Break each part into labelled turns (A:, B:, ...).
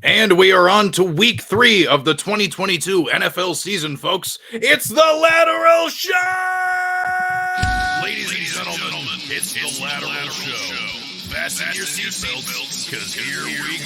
A: And we are on to week 3 of the 2022 NFL season, folks. It's the Lateral Show!
B: Ladies and gentlemen, it's the Lateral Show. Fasten your seatbelts, because here we go.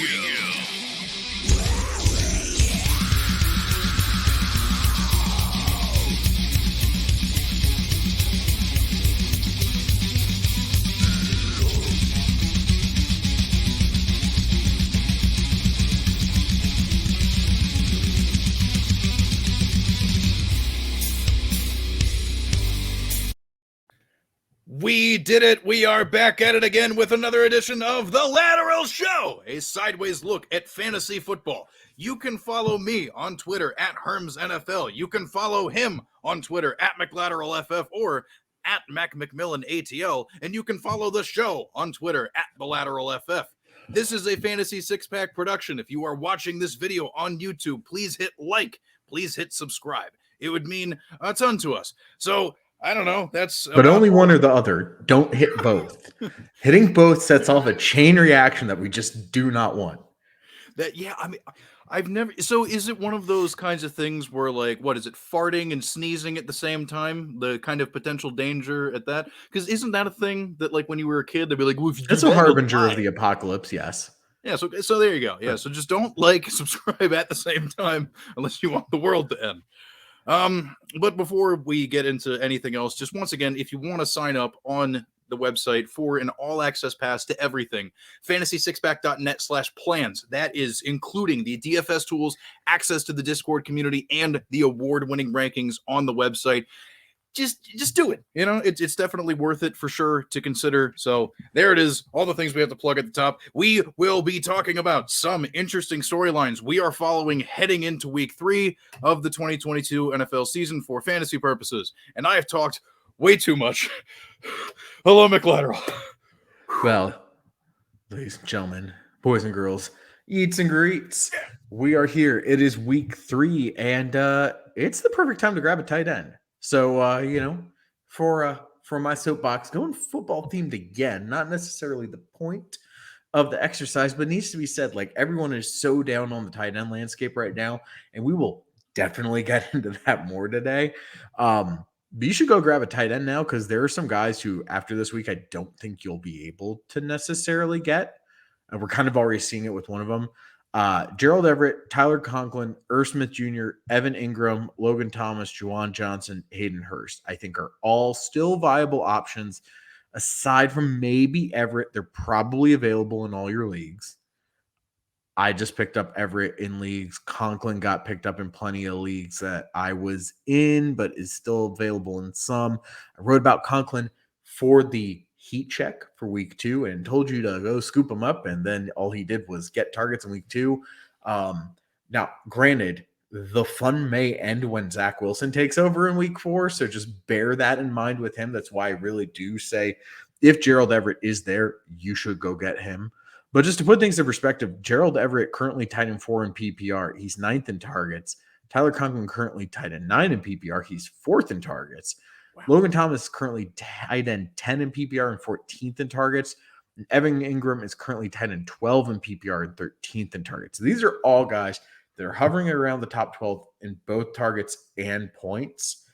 A: We did it. We are back at it again with another edition of the Lateral Show, a sideways look at fantasy football. You can follow me on Twitter at Herms NFL. You can follow him on Twitter at McLateral FF or at Mac McMillan ATL. And you can follow the show on Twitter at the Lateral FF. This is a Fantasy Six Pack production. If you are watching this video on YouTube, please hit like, please hit subscribe. It would mean a ton to us. So I don't know.
C: But only one or the other. Don't hit both. Hitting both sets off a chain reaction that we just do not want.
A: I've never. So is it one of those kinds of things where, like, what is it? Farting and sneezing at the same time? The kind of potential danger at that? Because isn't that a thing that, like, when you were a kid, they'd be like, well, if you
C: that's a harbinger of the apocalypse. Yes.
A: Yeah. So there you go. Yeah. So just don't subscribe at the same time unless you want the world to end. But before we get into anything else, just once again, if you want to sign up on the website for an all-access pass to everything, fantasysixpack.net/plans. That is including the DFS tools, access to the Discord community, and the award-winning rankings on the website. Just do it. You know, it's definitely worth it for sure to consider. So there it is. All the things we have to plug at the top. We will be talking about some interesting storylines we are following heading into week 3 of the 2022 NFL season for fantasy purposes. And I have talked way too much. Hello, McLateral.
C: Well, ladies and gentlemen, boys and girls, eats and greets. We are here. It is week 3, and it's the perfect time to grab a tight end. So, for my soapbox, going football themed again, not necessarily the point of the exercise, but needs to be said, like, everyone is so down on the tight end landscape right now, and we will definitely get into that more today. But you should go grab a tight end now, because there are some guys who, after this week, I don't think you'll be able to necessarily get. And we're kind of already seeing it with one of them. Gerald Everett, Tyler Conklin, Smith Jr., Evan Ingram, Logan Thomas, Juwan Johnson, Hayden Hurst, I think are all still viable options. Aside from maybe Everett, they're probably available in all your leagues. I just picked up Everett in leagues. Conklin got picked up in plenty of leagues that I was in, but is still available in some. I wrote about Conklin for the heat check for week 2 and told you to go scoop him up, and then all he did was get targets in week 2. Now, granted, the fun may end when Zach Wilson takes over in week 4, so just bear that in mind with him. That's why I really do say if Gerald Everett is there, you should go get him. But just to put things in perspective, Gerald Everett currently tight end 4 in PPR. He's 9th in targets. Tyler Conklin currently tight end 9 in PPR. He's 4th in targets. Wow. Logan Thomas is currently tight end 10 in PPR and 14th in targets. And Evan Ingram is currently tight end 12 in PPR and 13th in targets. So these are all guys that are hovering around the top 12 in both targets and points.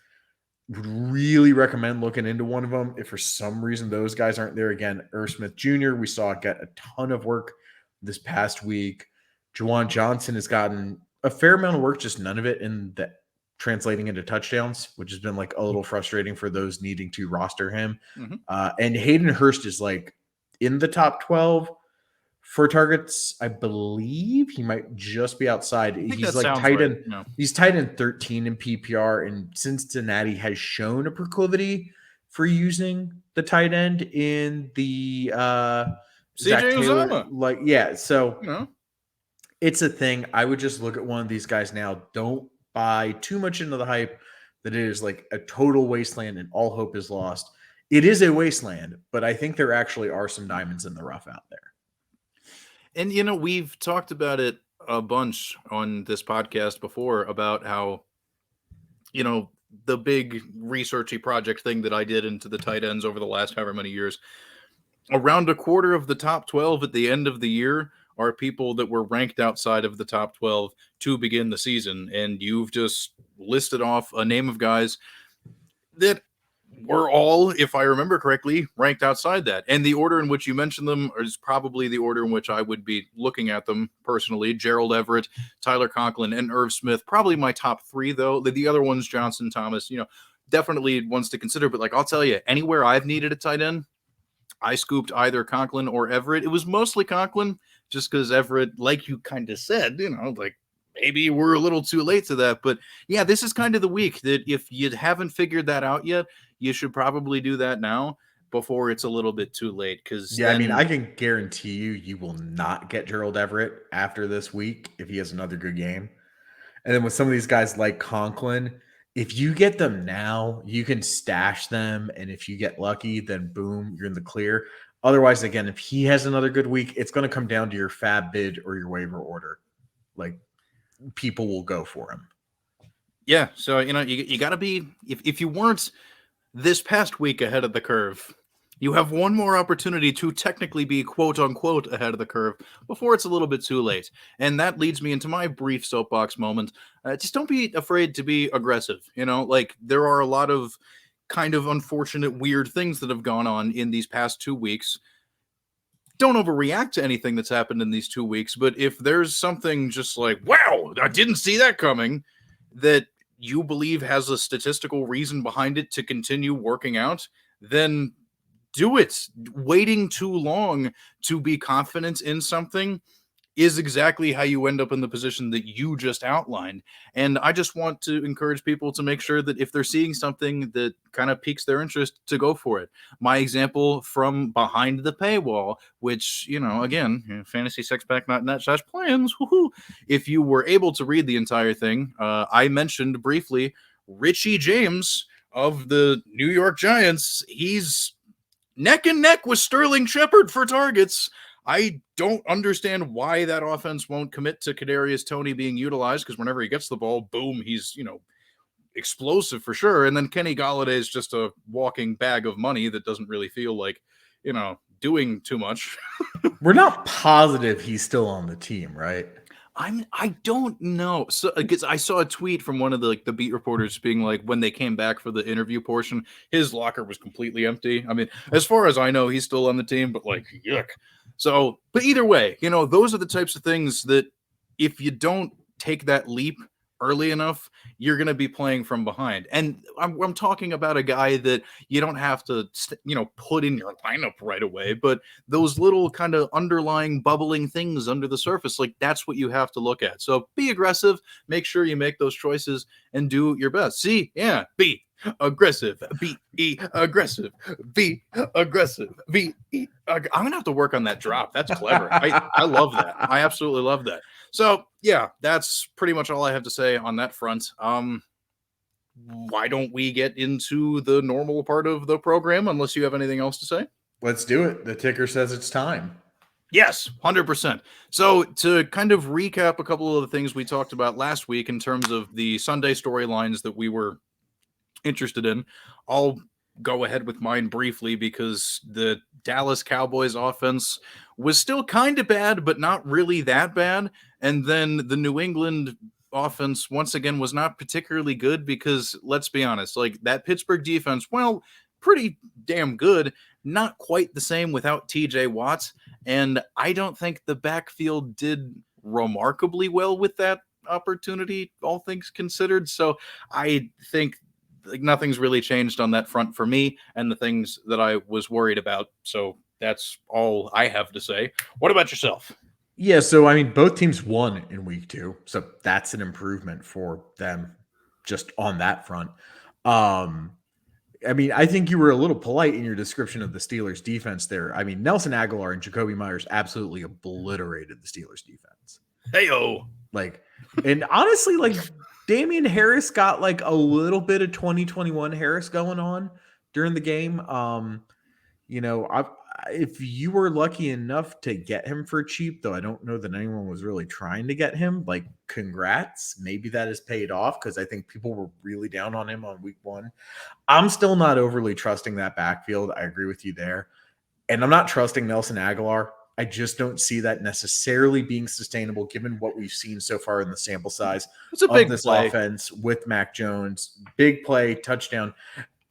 C: Would really recommend looking into one of them. If for some reason those guys aren't there, again, Smith Jr., we saw get a ton of work this past week. Juwan Johnson has gotten a fair amount of work, just none of it in the translating into touchdowns, which has been like a little frustrating for those needing to roster him. Mm-hmm. And Hayden Hurst is like in the top 12 for targets. I believe he might just be outside. He's like tight end. No. He's tight end 13 in PPR, and Cincinnati has shown a proclivity for using the tight end in the
A: CJ Uzomah.
C: Like, yeah. So it's a thing. I would just look at one of these guys now. Don't buy too much into the hype that it is like a total wasteland and all hope is lost. It is a wasteland, but I think there actually are some diamonds in the rough out there.
A: And, we've talked about it a bunch on this podcast before about how, the big researchy project thing that I did into the tight ends over the last however many years, around a quarter of the top 12 at the end of the year are people that were ranked outside of the top 12 to begin the season. And you've just listed off a name of guys that were all, if I remember correctly, ranked outside that. And the order in which you mentioned them is probably the order in which I would be looking at them personally. Gerald Everett, Tyler Conklin, and Irv Smith. Probably my top three, though. The other ones, Johnson, Thomas, definitely ones to consider. But like, I'll tell you, anywhere I've needed a tight end, I scooped either Conklin or Everett. It was mostly Conklin, just because Everett, like you kind of said, like maybe we're a little too late to that. But yeah, this is kind of the week that if you haven't figured that out yet, you should probably do that now before it's a little bit too late. Because
C: I mean, I can guarantee you will not get Gerald Everett after this week if he has another good game. And then with some of these guys like Conklin, if you get them now, you can stash them. And if you get lucky, then boom, you're in the clear. Otherwise, again, if he has another good week, it's going to come down to your fab bid or your waiver order. Like, people will go for him.
A: Yeah. So, you got to be, if you weren't this past week ahead of the curve, you have one more opportunity to technically be quote unquote ahead of the curve before it's a little bit too late. And that leads me into my brief soapbox moment. Just don't be afraid to be aggressive. Like there are a lot of kind of unfortunate, weird things that have gone on in these past 2 weeks. Don't overreact to anything that's happened in these 2 weeks. But if there's something just like, wow, I didn't see that coming, that you believe has a statistical reason behind it to continue working out, then do it. Waiting too long to be confident in something is exactly how you end up in the position that you just outlined. And I just want to encourage people to make sure that if they're seeing something that kind of piques their interest, to go for it. My example from behind the paywall, which, again, fantasy sex pack, not net slash plans. Woohoo. If you were able to read the entire thing, I mentioned briefly Richie James of the New York Giants. He's neck and neck with Sterling Shepard for targets. I don't understand why that offense won't commit to Kadarius Toney being utilized, because whenever he gets the ball, boom, he's, explosive for sure. And then Kenny Golladay is just a walking bag of money that doesn't really feel like, doing too much.
C: We're not positive he's still on the team, right?
A: I don't know. So because I saw a tweet from one of the beat reporters being like, when they came back for the interview portion, his locker was completely empty. I mean, as far as I know, he's still on the team, but like, yuck. So, but either way, those are the types of things that if you don't take that leap early enough, you're going to be playing from behind. And I'm talking about a guy that you don't have to, put in your lineup right away, but those little kind of underlying bubbling things under the surface, like that's what you have to look at. So be aggressive, make sure you make those choices and do your best. Be aggressive, be aggressive, be aggressive, be. I'm going to have to work on that drop. That's clever. I love that. I absolutely love that. So, yeah, that's pretty much all I have to say on that front. Why don't we get into the normal part of the program, unless you have anything else to say?
C: Let's do it. The ticker says it's time.
A: Yes, 100%. So to kind of recap a couple of the things we talked about last week in terms of the Sunday storylines that we were interested in, I'll go ahead with mine briefly because the Dallas Cowboys offense was still kind of bad, but not really that bad. And then the New England offense, once again, was not particularly good because, let's be honest, like that Pittsburgh defense, well, pretty damn good. Not quite the same without TJ Watt. And I don't think the backfield did remarkably well with that opportunity, all things considered. So I think like nothing's really changed on that front for me and the things that I was worried about. So that's all I have to say. What about yourself?
C: Yeah, so I mean, both teams won in week 2, so that's an improvement for them just on that front. I mean, I think you were a little polite in your description of the Steelers defense there. I mean, Nelson Aguilar and Jacoby Myers absolutely obliterated the Steelers defense.
A: Hey-o.
C: Like, and honestly, like Damian Harris got like a little bit of 2021 Harris going on during the game. If you were lucky enough to get him for cheap, though I don't know that anyone was really trying to get him, like congrats. Maybe that has paid off because I think people were really down on him on week 1. I'm still not overly trusting that backfield. I agree with you there. And I'm not trusting Nelson Aguilar. I just don't see that necessarily being sustainable given what we've seen so far in the sample size
A: It's a
C: of
A: big
C: this
A: play.
C: offense with Mac Jones. Big play, touchdown.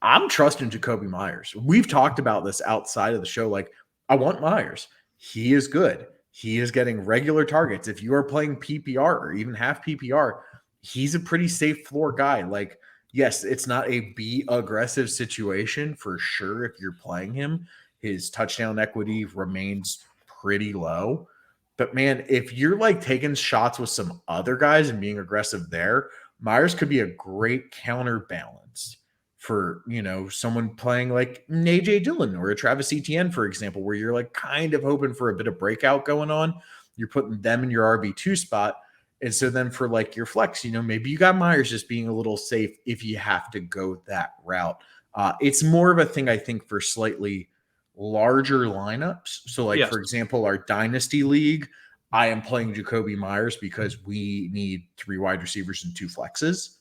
C: I'm trusting Jacoby Myers. We've talked about this outside of the show. Like, I want Myers. He is good. He is getting regular targets. If you are playing PPR or even half PPR, he's a pretty safe floor guy. Like, yes, it's not a be aggressive situation for sure if you're playing him. His touchdown equity remains pretty low. But man, if you're like taking shots with some other guys and being aggressive there, Myers could be a great counterbalance for, someone playing like an AJ Dillon or a Travis Etienne, for example, where you're like kind of hoping for a bit of breakout going on. You're putting them in your RB2 spot. And so then for like your flex, maybe you got Myers just being a little safe if you have to go that route. It's more of a thing, I think, for slightly larger lineups. So like,
A: Yes.
C: for example, our dynasty league, I am playing Jacoby Myers because we need 3 wide receivers and 2 flexes.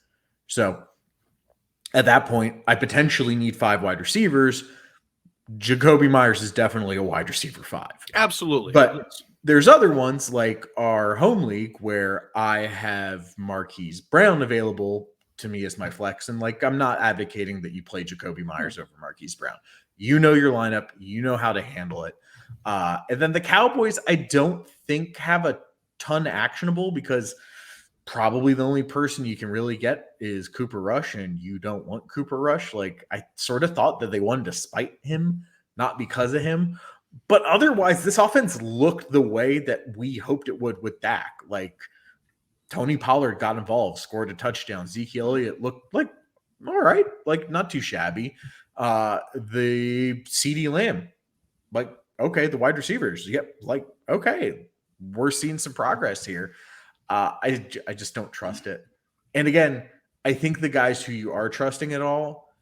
C: So at that point, I potentially need 5 wide receivers. Jacoby Myers is definitely a wide receiver 5.
A: Absolutely.
C: But
A: yes.
C: There's other ones like our home league where I have Marquise Brown available to me as my flex. And like, I'm not advocating that you play Jacoby Myers over Marquise Brown. You know your lineup, you know how to handle it. And then the Cowboys, I don't think have a ton actionable because probably the only person you can really get is Cooper Rush, and you don't want Cooper Rush. Like, I sort of thought that they wanted to spite him, not because of him. But otherwise, this offense looked the way that we hoped it would with Dak. Like, Tony Pollard got involved, scored a touchdown. Zeke Elliott looked like all right, like not too shabby. The CeeDee Lamb, like, okay, the wide receivers, yep, like, okay, we're seeing some progress here. I just don't trust it. And again, I think the guys who you are trusting at all,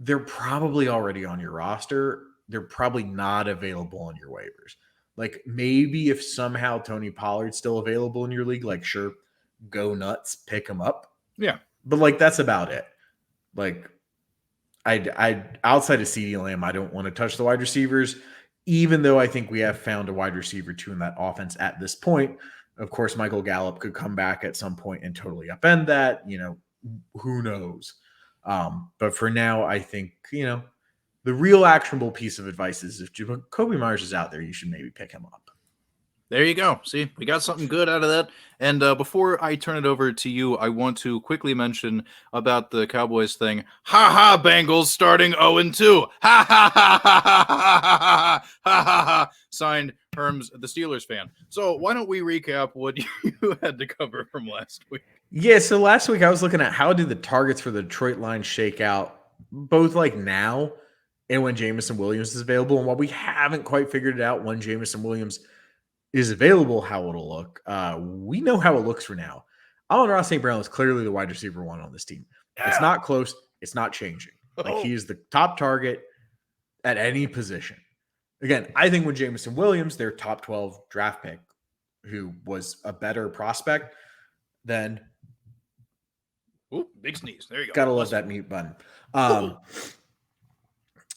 C: they're probably already on your roster. They're probably not available on your waivers. Like, maybe if somehow Tony Pollard's still available in your league, like, sure, go nuts, pick him up.
A: Yeah.
C: But like, that's about it. Like, I outside of CeeDee Lamb, I don't want to touch the wide receivers, even though I think we have found a wide receiver 2 in that offense at this point. Of course, Michael Gallup could come back at some point and totally upend that. Who knows? But for now, I think, the real actionable piece of advice is if Jacoby Myers is out there, you should maybe pick him up.
A: There you go. See, we got something good out of that. And before I turn it over to you, I want to quickly mention about the Cowboys thing. Ha ha, Bengals starting 0-2. Ha ha ha ha ha ha ha ha ha. Signed Herms, the Steelers fan. So why don't we recap what you had to cover from last week?
C: Yeah, so last week I was looking at how did the targets for the Detroit Lions shake out, both like now and when Jameson Williams is available. And while we haven't quite figured it out when Jameson Williams is available, how it'll look, we know how it looks for now. Amon-Ra St. Brown is clearly the wide receiver 1 on this team. Yeah. It's not close. It's not changing. Like, he is the top target at any position. Again, I think when Jameson Williams, their top 12 draft pick, who was a better prospect than
A: big sneeze. There you go.
C: Gotta love that mute button.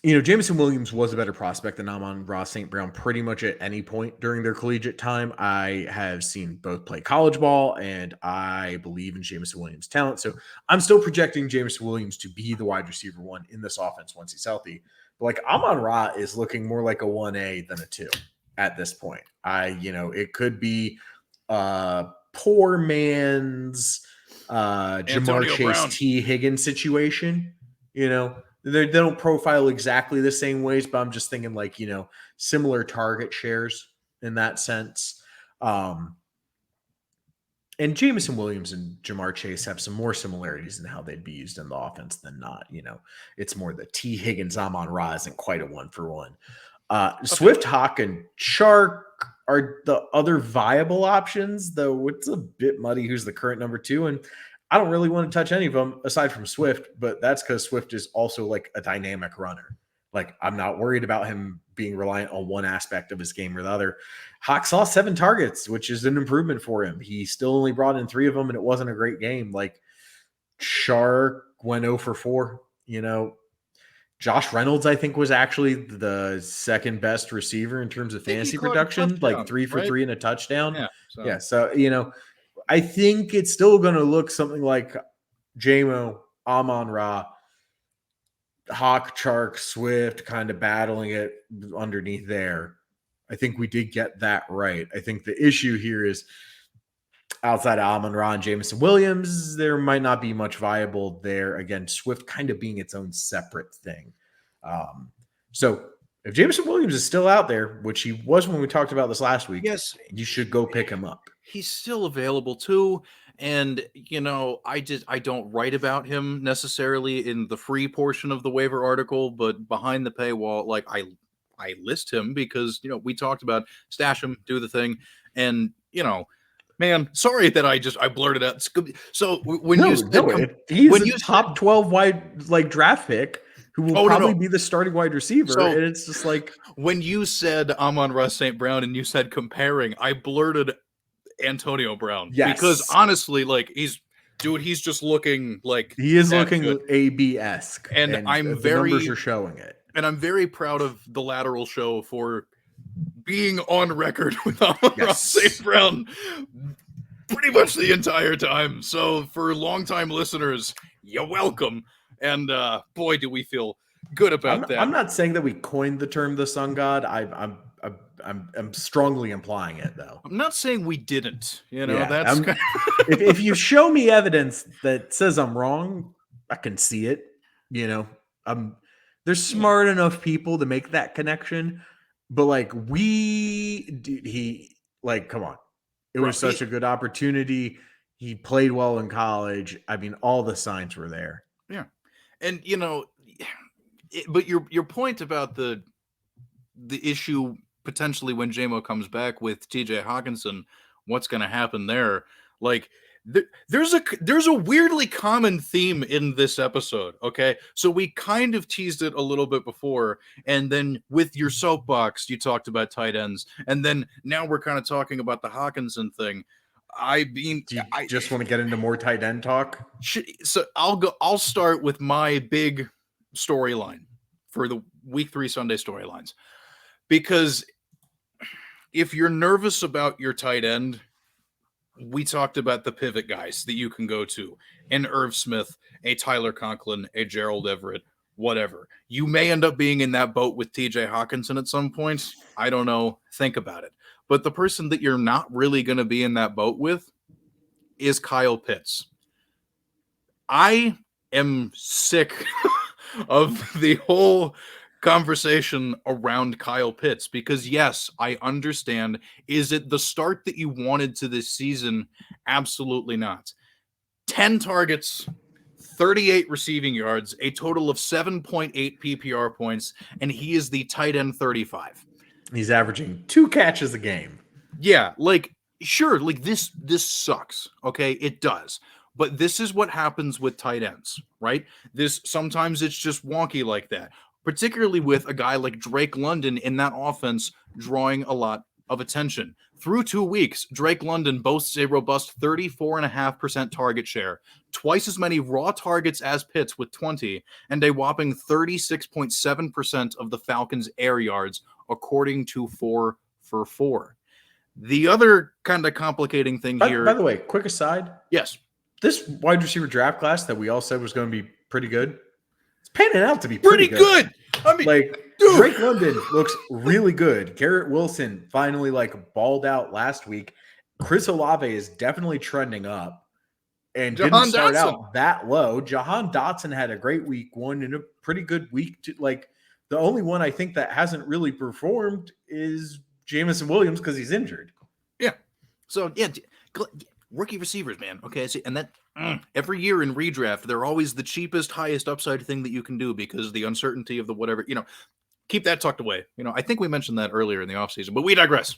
C: Jameson Williams was a better prospect than Amon-Ra St. Brown pretty much at any point during their collegiate time. I have seen both play college ball, and I believe in Jameson Williams' talent. So I'm still projecting Jameson Williams to be the wide receiver 1 in this offense once he's healthy. But like, Amon-Ra is looking more like a 1A than a 2 at this point. It could be poor man's Jamar Chase,
A: Brown.
C: T. Higgins situation. They don't profile exactly the same ways, but I'm just thinking like, similar target shares in that sense. And Jameson Williams and Jamar Chase have some more similarities in how they'd be used in the offense than not. It's more the T. Higgins, Amon-Ra isn't quite a 1-for-1. Swift, Hawk, and Chark are the other viable options, though it's a bit muddy who's the current number 2. And I don't really want to touch any of them aside from Swift, but that's because Swift is also like a dynamic runner. Like, I'm not worried about him being reliant on one aspect of his game or the other. Hawk saw 7 targets, which is an improvement for him. He still only brought in 3 of them, and it wasn't a great game. Like, Chark went 0 for 4. Josh Reynolds, I think, was actually the second best receiver in terms of
A: think he
C: fantasy
A: caught a
C: production,
A: touchdown,
C: like 3 for
A: right?
C: 3 and a touchdown.
A: Yeah.
C: Yeah. So, I think it's still going to look something like JMO, Amon-Ra, Hawk, Chark, Swift kind of battling it underneath there. I think we did get that right. I think the issue here is outside of Amon-Ra and Jameson Williams, there might not be much viable there. Again, Swift kind of being its own separate thing. So if Jameson Williams is still out there, which he was when we talked about this last week,
A: Yes,
C: you should go pick him up.
A: he's still available too. And I don't write about him necessarily in the free portion of the waiver article, but behind the paywall, like I list him because we talked about stash him, do the thing, and man, sorry that I blurted out. So when
C: he's a top 12 wide draft pick who will probably be the starting wide receiver. So, and it's just like
A: when you said Amon-Ra St. Brown and you said comparing, I blurted Antonio Brown.
C: Yes.
A: Because honestly, like he's just looking like
C: he is looking AB-esque.
A: And
C: the numbers are showing it.
A: And I'm very proud of the Lateral Show for being on record with Amon-Ra St. Brown pretty much the entire time. So for longtime listeners, you're welcome. And boy, do we feel good about that.
C: I'm not saying that we coined the term the sun god. I'm strongly implying it, though.
A: I'm not saying we didn't. That's
C: if you show me evidence that says I'm wrong, I can see it. There's smart enough people to make that connection, but come on. It was such a good opportunity. He played well in college. I mean, all the signs were there.
A: Yeah. And, but your point about the issue potentially when JMO comes back with TJ Hawkinson, what's going to happen there? Like, there's a weirdly common theme in this episode. Okay. So we kind of teased it a little bit before. And then with your soapbox, you talked about tight ends. And then now we're kind of talking about the Hawkinson thing. I mean,
C: do you just want to get into more tight end talk?
A: So I'll start with my big storyline for the week 3 Sunday storylines, because if you're nervous about your tight end, we talked about the pivot guys that you can go to, an Irv Smith, a Tyler Conklin, a Gerald Everett, whatever. You may end up being in that boat with TJ Hawkinson at some point. I don't know. Think about it. But the person that you're not really going to be in that boat with is Kyle Pitts. I am sick of the whole conversation around Kyle Pitts because, yes, I understand. Is it the start that you wanted to this season? Absolutely not. 10 targets, 38 receiving yards, a total of 7.8 PPR points, and he is the tight end 35.
C: He's averaging 2 catches a game.
A: Yeah, sure, this sucks, okay? It does. But this is what happens with tight ends, right? Sometimes it's just wonky like that, particularly with a guy like Drake London in that offense drawing a lot of attention. Through 2 weeks, Drake London boasts a robust 34.5% target share, twice as many raw targets as Pitts with 20, and a whopping 36.7% of the Falcons' air yards, according to 4for4. The other kind of complicating thing here...
C: By the way, quick aside.
A: Yes.
C: This wide receiver draft class that we all said was going to be pretty good, it's panning out to be pretty good.
A: I mean,
C: dude. Drake London looks really good. Garrett Wilson finally balled out last week. Chris Olave is definitely trending up and didn't start out that low. Jahan Dotson had a great week 1 and a pretty good week. The only one I think that hasn't really performed is Jameson Williams because he's injured.
A: Yeah. So, yeah, rookie receivers, man. Okay. And that every year in redraft, they're always the cheapest, highest upside thing that you can do because the uncertainty of the whatever, keep that tucked away. I think we mentioned that earlier in the offseason, but we digress.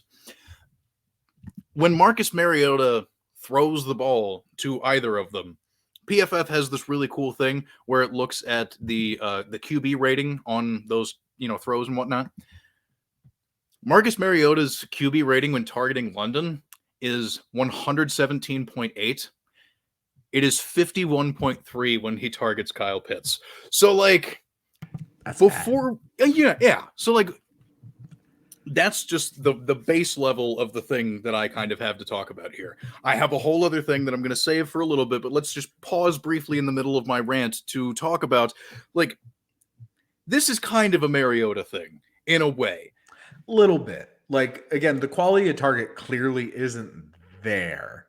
A: When Marcus Mariota throws the ball to either of them, PFF has this really cool thing where it looks at the QB rating on those, throws and whatnot. Marcus Mariota's QB rating when targeting London is 117.8. It is 51.3 when he targets Kyle Pitts. So,
C: That's
A: before. Yeah. So like, that's just the base level of the thing that I kind of have to talk about here. I have a whole other thing that I'm going to save for a little bit, but let's just pause briefly in the middle of my rant to talk about, like, this is kind of a Mariota thing in a way.
C: little bit. Like, again, the quality of target clearly isn't there.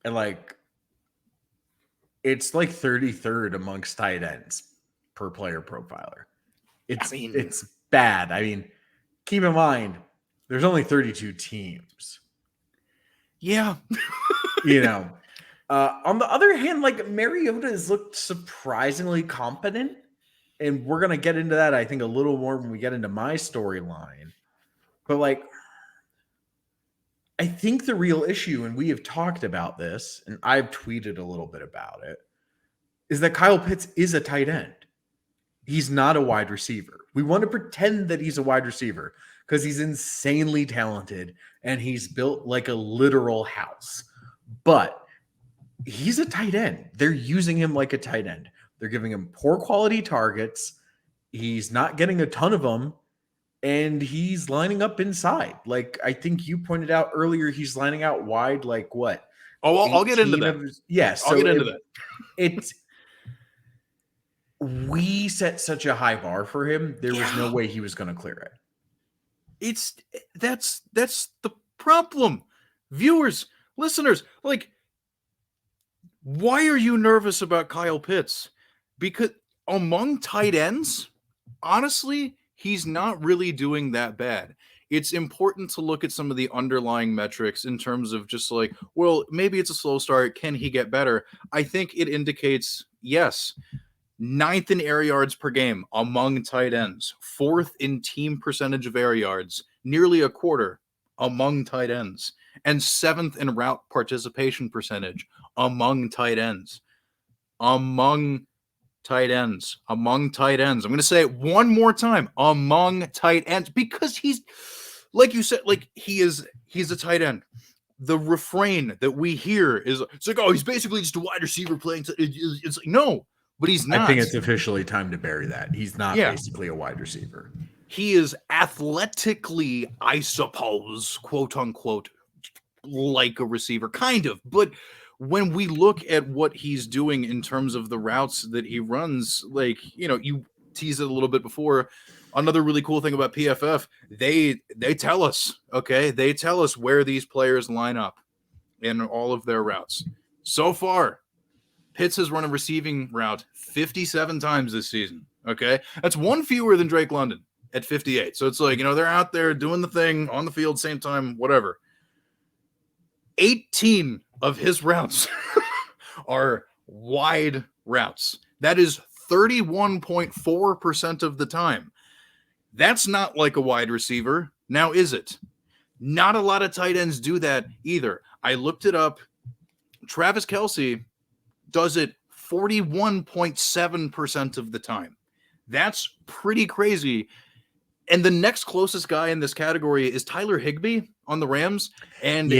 C: And like, it's like 33rd amongst tight ends per player profiler. It's bad. I mean, keep in mind, there's only 32 teams.
A: Yeah.
C: On the other hand, like, Mariota has looked surprisingly competent. And we're going to get into that, I think, a little more when we get into my storyline. But like, I think the real issue, and we have talked about this, and I've tweeted a little bit about it, is that Kyle Pitts is a tight end. He's not a wide receiver. We want to pretend that he's a wide receiver because he's insanely talented and he's built like a literal house. But he's a tight end. They're using him like a tight end. They're giving him poor quality targets. He's not getting a ton of them. And he's lining up inside. Like, I think you pointed out earlier, he's lining out wide, like what?
A: Oh, I'll get into that.
C: Yes.
A: I'll get into that.
C: It's we set such a high bar for him. There was no way he was going to clear it.
A: That's the problem. Viewers, listeners, like, why are you nervous about Kyle Pitts? Because among tight ends, honestly, he's not really doing that bad. It's important to look at some of the underlying metrics in terms of just like, well, maybe it's a slow start. Can he get better? I think it indicates, yes, 9th in air yards per game among tight ends, 4th in team percentage of air yards, nearly a quarter among tight ends, and 7th in route participation percentage among tight ends. Among tight ends. I'm going to say it one more time. Among tight ends, because he's, like you said, like he's a tight end. The refrain that we hear is, it's like, oh, he's basically just a wide receiver playing. It's like, no, but he's not.
C: I think it's officially time to bury that. He's not basically a wide receiver.
A: He is athletically, I suppose, quote unquote, like a receiver, kind of, but when we look at what he's doing in terms of the routes that he runs, like, you teased it a little bit before. Another really cool thing about PFF, they tell us, okay? They tell us where these players line up in all of their routes. So far, Pitts has run a receiving route 57 times this season, okay? That's one fewer than Drake London at 58. So it's like, they're out there doing the thing on the field, same time, whatever. 18 of his routes are wide routes. That is 31.4% of the time. That's not like a wide receiver. Now, is it? Not a lot of tight ends do that either. I looked it up. Travis Kelce does it 41.7% of the time. That's pretty crazy. And the next closest guy in this category is Tyler Higbee on the Rams. And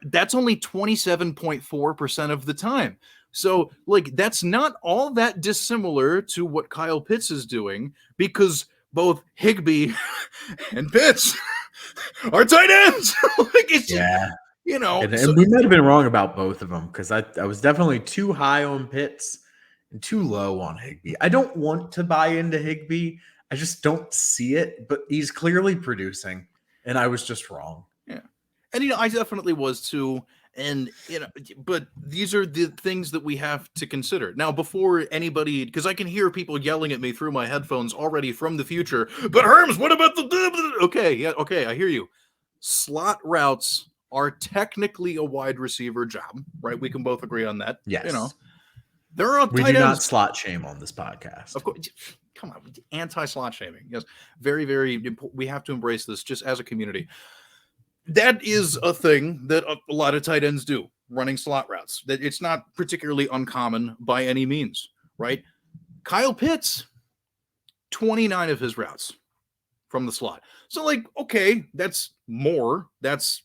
A: that's only 27.4% of the time. So, like, that's not all that dissimilar to what Kyle Pitts is doing, because both Higbee and Pitts are tight ends. Like, it's just,
C: And we might have been wrong about both of them, because I was definitely too high on Pitts and too low on Higbee. I don't want to buy into Higbee. I just don't see it, but he's clearly producing, and I was just wrong.
A: Yeah. And, I definitely was too. And, but these are the things that we have to consider. Now, before anybody, because I can hear people yelling at me through my headphones already from the future, but Herms, what about the... Okay, I hear you. Slot routes are technically a wide receiver job, right? We can both agree on that.
C: Yes.
A: There are
C: we do not slot shame on this podcast.
A: Of course. Come on, anti-slot shaming. Yes, very, very important. We have to embrace this just as a community. That is a thing that a lot of tight ends do, running slot routes. That it's not particularly uncommon by any means, right? Kyle Pitts, 29 of his routes from the slot. So, like, okay, that's more. That's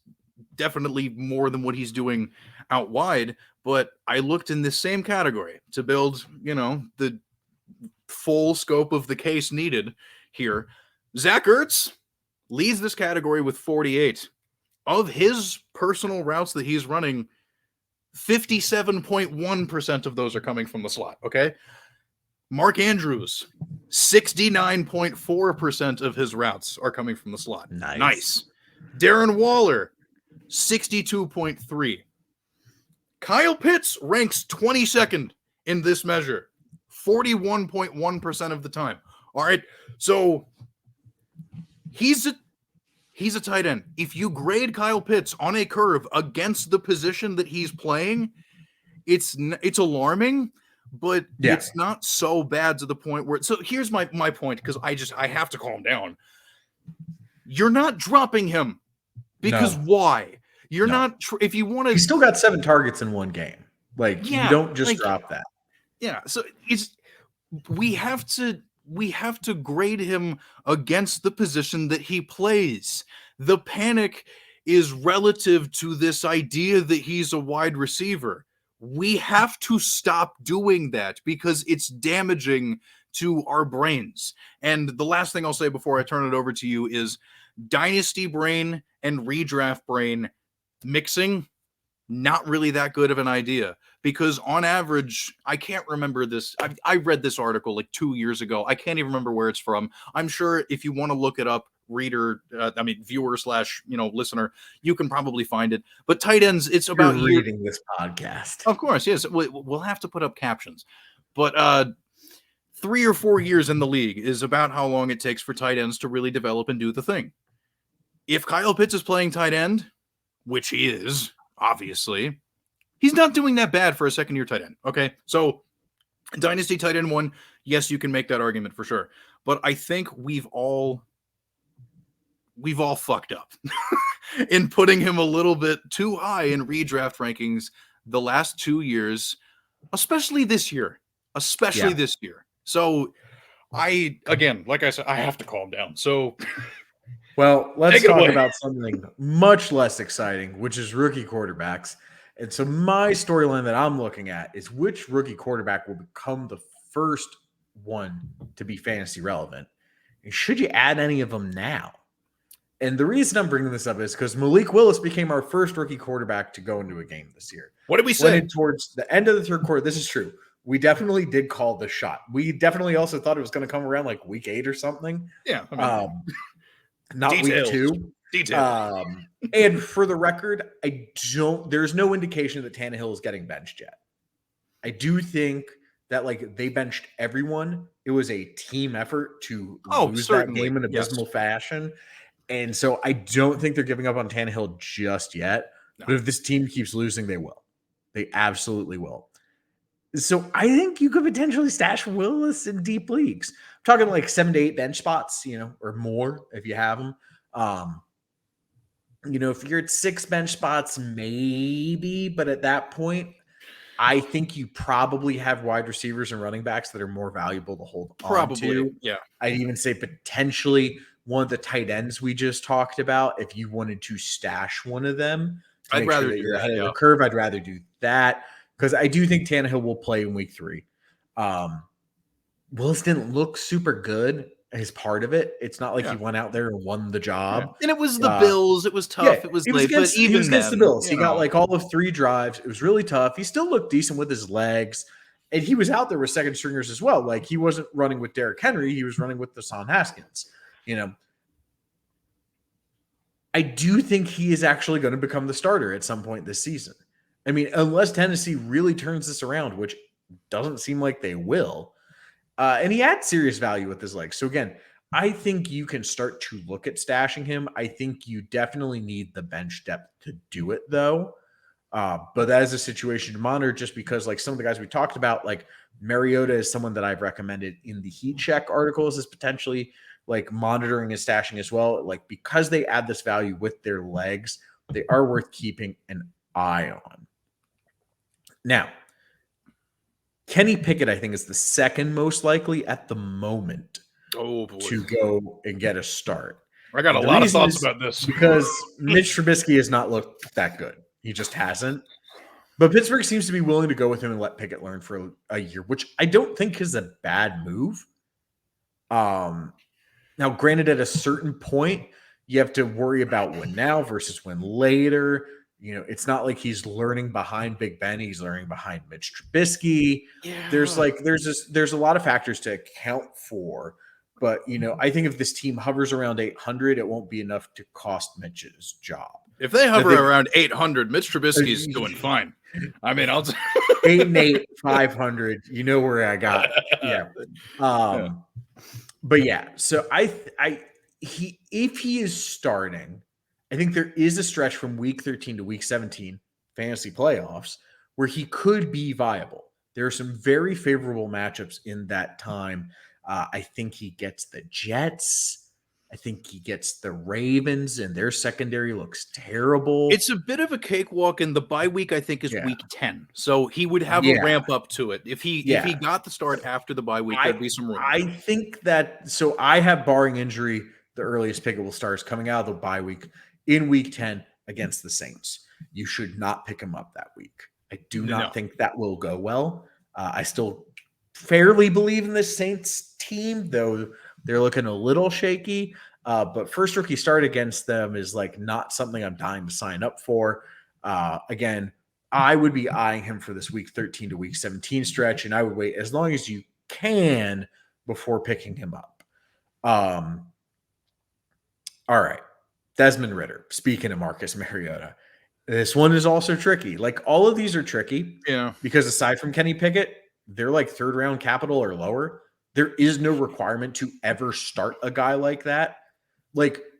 A: definitely more than what he's doing out wide. But I looked in this same category to build, the full scope of the case needed here. Zach Ertz leads this category with 48. Of his personal routes that he's running, 57.1% of those are coming from the slot, okay? Mark Andrews, 69.4% of his routes are coming from the slot. Nice. Darren Waller, 62.3. Kyle Pitts ranks 22nd in this measure, 41.1% of the time. All right, so he's a tight end. If you grade Kyle Pitts on a curve against the position that he's playing, it's alarming, but it's not so bad to the point where. So here's my point, because I have to calm down. You're not dropping him because why? You're not. If you want to,
C: he still got 7 targets in one game. Like, you don't just drop that.
A: Yeah. So we have to grade him against the position that he plays. The panic is relative to this idea that he's a wide receiver. We have to stop doing that because it's damaging to our brains. And the last thing I'll say before I turn it over to you is dynasty brain and redraft brain mixing, not really that good of an idea, because on average, I can't remember this. I read this article like 2 years ago. I can't even remember where it's from. I'm sure if you want to look it up, viewer / listener, you can probably find it. But tight ends, it's about
C: reading this podcast.
A: Of course, yes. We'll have to put up captions. But 3 or 4 years in the league is about how long it takes for tight ends to really develop and do the thing. If Kyle Pitts is playing tight end, which he is, obviously, he's not doing that bad for a second-year tight end, okay? So, dynasty tight end 1, yes, you can make that argument for sure. But I think we've all fucked up in putting him a little bit too high in redraft rankings the last 2 years, especially this year. This year. So, again, like I said, I have to calm down. So...
C: Well, let's talk about something much less exciting, which is rookie quarterbacks. And so my storyline that I'm looking at is which rookie quarterback will become the first one to be fantasy relevant. And should you add any of them now? And the reason I'm bringing this up is because Malik Willis became our first rookie quarterback to go into a game this year.
A: What did we say?
C: Towards the end of the third quarter, this is true. We definitely did call the shot. We definitely also thought it was going to come around like week 8 or something.
A: Yeah.
C: Not
A: Details.
C: week 2. And for the record, there's no indication that Tannehill is getting benched yet. I do think that they benched everyone. It was a team effort to lose that game in abysmal fashion. And so I don't think they're giving up on Tannehill just yet. No. But if this team keeps losing, they will. They absolutely will. So I think you could potentially stash Willis in deep leagues. I'm talking 7 to 8 bench spots, or more if you have them. If you're at 6 bench spots, maybe, but at that point, I think you probably have wide receivers and running backs that are more valuable to hold on to.
A: Yeah.
C: I'd even say potentially one of the tight ends we just talked about. If you wanted to stash one of them,
A: I'd rather
C: you're ahead of the curve. I'd rather do that. Because I do think Tannehill will play in week 3. Willis didn't look super good as part of it. It's not like he went out there and won the job.
A: Yeah. And it was the Bills. It was tough.
C: Yeah,
A: it was
C: late.
A: But even
C: he was against the Bills. He
A: know.
C: got all of 3 drives. It was really tough. He still looked decent with his legs. And he was out there with second stringers as well. He wasn't running with Derrick Henry. He was running with Deshaun Haskins. I do think he is actually going to become the starter at some point this season. I mean, unless Tennessee really turns this around, which doesn't seem like they will. And he had serious value with his legs. So again, I think you can start to look at stashing him. I think you definitely need the bench depth to do it, though. But that is a situation to monitor just because, some of the guys we talked about, Mariota is someone that I've recommended in the Heat Check articles is potentially monitoring and stashing as well. Because they add this value with their legs, they are worth keeping an eye on. Now, Kenny Pickett, I think, is the second most likely at the moment to go and get a start.
A: I got a lot of thoughts about this.
C: Because Mitch Trubisky has not looked that good. He just hasn't. But Pittsburgh seems to be willing to go with him and let Pickett learn for a year, which I don't think is a bad move. Now, granted, at a certain point, you have to worry about when now versus when later. It's not like he's learning behind Big Ben; he's learning behind Mitch Trubisky.
A: Yeah.
C: There's a lot of factors to account for. But I think if this team hovers around 800, it won't be enough to cost Mitch's job.
A: If they hover around 800, Mitch Trubisky's doing fine. I mean, I'll
C: 8-8, 500. You know where I got. Yeah. But yeah, so if he is starting, I think there is a stretch from week 13 to week 17 fantasy playoffs where he could be viable. There are some very favorable matchups in that time. I think he gets the Jets. I think he gets the Ravens, and their secondary looks terrible.
A: It's a bit of a cakewalk, and the bye week, I think, is week 10. So he would have a ramp up to it. If he got the start after the bye week, there'd be some room.
C: I think that – so I have, barring injury, the earliest Pickett will start is coming out of the bye week in week 10 against the Saints. You should not pick him up that week. I do not think that will go well. I still fairly believe in this Saints team, though – they're looking a little shaky, but first rookie start against them is not something I'm dying to sign up for. Again, I would be eyeing him for this week 13 to week 17 stretch, and I would wait as long as you can before picking him up. All right. Desmond Ridder, speaking of Marcus Mariota, this one is also tricky. All of these are tricky.
A: Yeah.
C: Because aside from Kenny Pickett, they're third round capital or lower. There is no requirement to ever start a guy like that.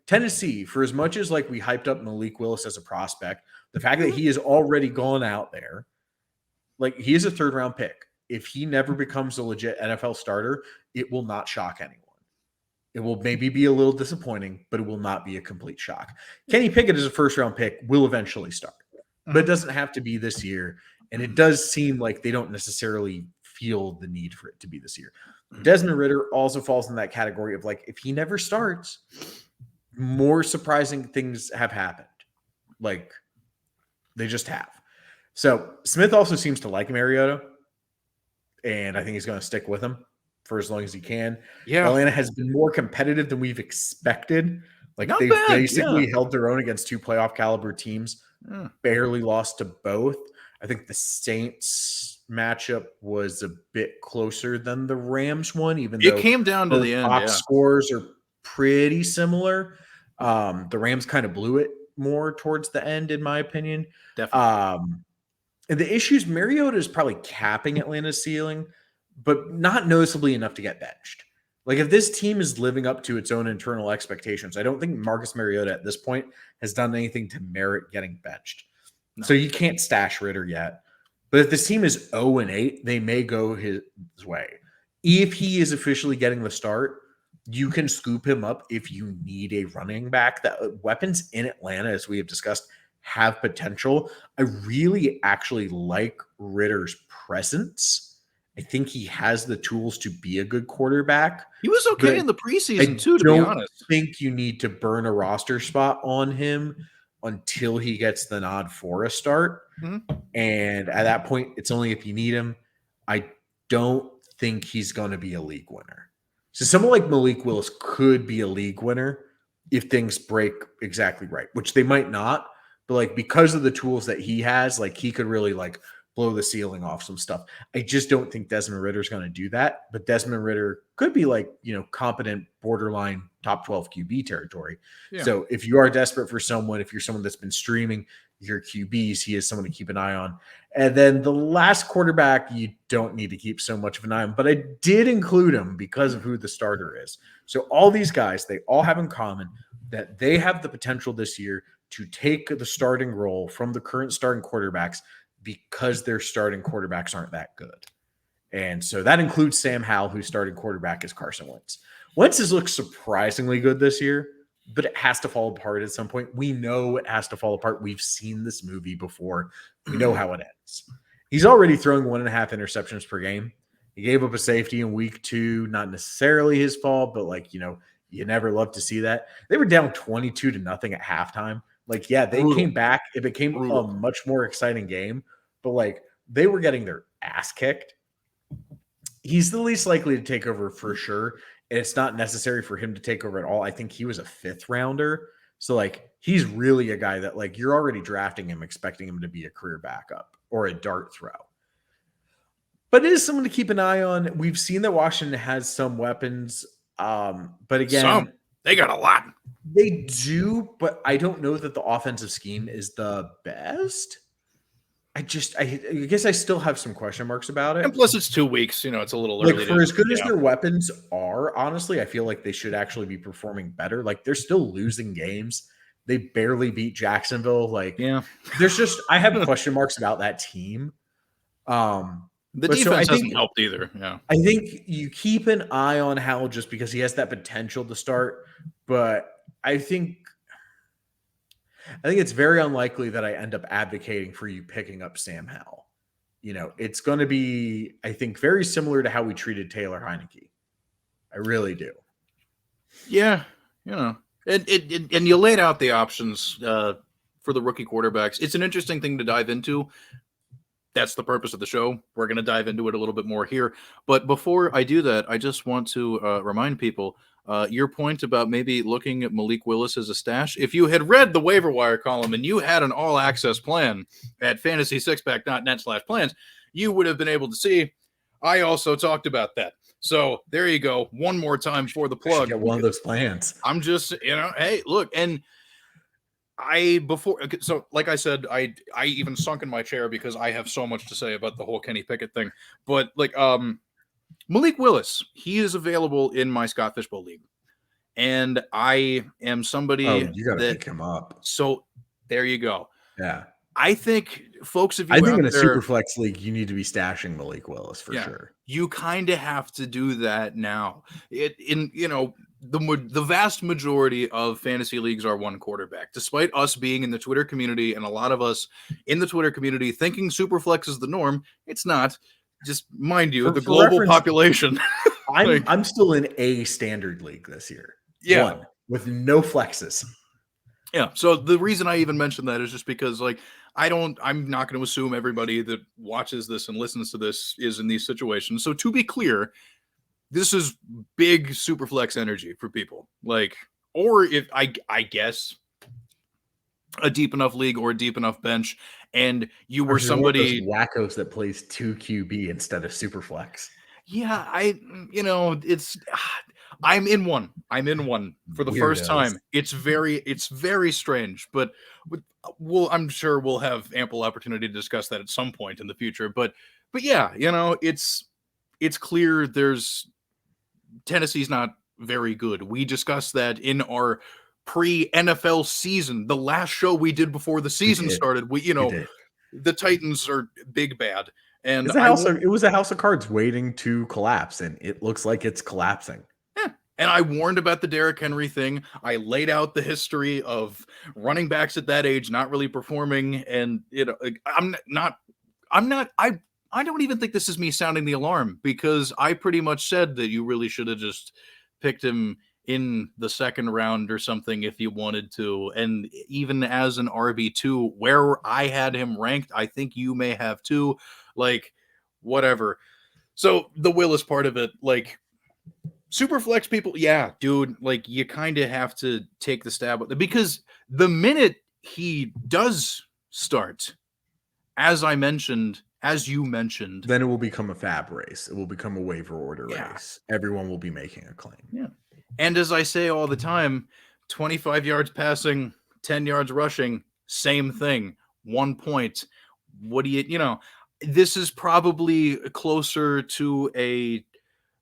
C: Tennessee, for as much as we hyped up Malik Willis as a prospect, the fact that he has already gone out there, he is a third round pick. If he never becomes a legit NFL starter, it will not shock anyone. It will maybe be a little disappointing, but it will not be a complete shock. Kenny Pickett is a first round pick, will eventually start, but it doesn't have to be this year. And it does seem like they don't necessarily feel the need for it to be this year. Desmond Ridder also falls in that category of if he never starts, more surprising things have happened. They just have. So Smith also seems to like Mariota, and I think he's going to stick with him for as long as he can. Yeah. Atlanta has been more competitive than we've expected. They've basically held their own against two playoff caliber teams, barely lost to both. I think the Saints matchup was a bit closer than the Rams one, even though
A: it came down to the end.
C: Box scores are pretty similar. The Rams kind of blew it more towards the end, in my opinion.
A: Definitely.
C: And the issue is Mariota is probably capping Atlanta's ceiling, but not noticeably enough to get benched. If this team is living up to its own internal expectations, I don't think Marcus Mariota at this point has done anything to merit getting benched. No. So you can't stash Ridder yet. But if this team is 0-8, they may go his way. If he is officially getting the start, you can scoop him up if you need a running back. That weapons in Atlanta, as we have discussed, have potential. I really actually like Ridder's presence. I think he has the tools to be a good quarterback.
A: He was okay in the preseason too, to be honest.
C: I think you need to burn a roster spot on him until he gets the nod for a start. Mm-hmm. And at that point, it's only if you need him. I don't think he's going to be a league winner. So someone like Malik Willis could be a league winner if things break exactly right, which they might not. But because of the tools that he has, he could really blow the ceiling off some stuff. I just don't think Desmond Ridder is going to do that. But Desmond Ridder could be competent, borderline top 12 QB territory. Yeah. So if you are desperate for someone, if you're someone that's been streaming your QBs, he is someone to keep an eye on. And then the last quarterback, you don't need to keep so much of an eye on, but I did include him because of who the starter is. So all these guys, they all have in common that they have the potential this year to take the starting role from the current starting quarterbacks because their starting quarterbacks aren't that good. And so that includes Sam Howell, whose starting quarterback is Carson Wentz. Wentz has looked surprisingly good this year, but it has to fall apart at some point. We know it has to fall apart. We've seen this movie before. We know how it ends. He's already throwing 1.5 interceptions per game. He gave up a safety in week 2, not necessarily his fault, but you never love to see that. They were down 22-0 at halftime. They came back. It became a much more exciting game. but like they were getting their ass kicked. He's the least likely to take over for sure. And it's not necessary for him to take over at all. I think he was a 5th rounder. So like he's really a guy that like you're already drafting him, expecting him to be a career backup or a dart throw. But it is someone to keep an eye on. We've seen that Washington has some weapons. But again,
A: they got a lot.
C: They do, but I don't know that the offensive scheme is the best. I guess I still have some question marks about it.
A: And plus, it's 2 weeks. It's a little early.
C: Like for as good as their weapons are, honestly, I feel like they should actually be performing better. Like they're still losing games. They barely beat Jacksonville. Like, there's just I have question marks about that team.
A: The defense hasn't helped either. Yeah,
C: I think you keep an eye on Howell just because he has that potential to start, but I think it's very unlikely that I end up advocating for you picking up Sam Howell. It's going to be, I think, very similar to how we treated Taylor Heineke. I really do.
A: Yeah, and you laid out the options for the rookie quarterbacks. It's an interesting thing to dive into. That's the purpose of the show. We're going to dive into it a little bit more here. But before I do that, I just want to remind people your point about maybe looking at Malik Willis as a stash. If you had read the waiver wire column and you had an all-access plan at fantasysixpack.net/plans, you would have been able to see I also talked about that. So there you go. One more time for the plug.
C: Get one of those plans.
A: I'm just, hey, look, and like I said, I even sunk in my chair because I have so much to say about the whole Kenny Pickett thing. But like Malik Willis, he is available in my Scott Fishbowl league, and I am somebody
C: you got to pick him up.
A: So there you go.
C: Yeah,
A: I think folks,
C: I think in a super flex league, you need to be stashing Malik Willis for sure.
A: You kind of have to do that now. The vast majority of fantasy leagues are one quarterback, despite us being in the Twitter community and a lot of us in the Twitter community thinking Superflex is the norm. It's not. Just mind you, the global population.
C: I'm still in a standard league this year.
A: Yeah.
C: One, with no flexes.
A: Yeah. So the reason I even mentioned that is just because I'm not going to assume everybody that watches this and listens to this is in these situations. So to be clear, this is big super flex energy for people. Or if I guess a deep enough league or a deep enough bench, and you were somebody
C: wackos that plays 2 QB instead of super flex.
A: Yeah, I'm in one. For the first time. It's very strange, but I'm sure we'll have ample opportunity to discuss that at some point in the future. But yeah, it's clear Tennessee's not very good. We discussed that in our pre-NFL season, the last show we did before the season started. The Titans are big bad. And
C: it was a house of cards waiting to collapse, and it looks like it's collapsing.
A: Yeah. And I warned about the Derrick Henry thing. I laid out the history of running backs at that age not really performing, and I don't even think this is me sounding the alarm, because I pretty much said that you really should have just picked him in the second round or something if you wanted to. And even as an RB2, where I had him ranked, I think you may have too. Whatever. So the Willis part of it, super flex people, yeah, dude, you kind of have to take the stab with it, because the minute he does start, as you mentioned,
C: then it will become a fab race. It will become a waiver order race. Everyone will be making a claim.
A: Yeah. And as I say all the time, 25 yards passing, 10 yards rushing, same thing. 1 point. What do this is probably closer to a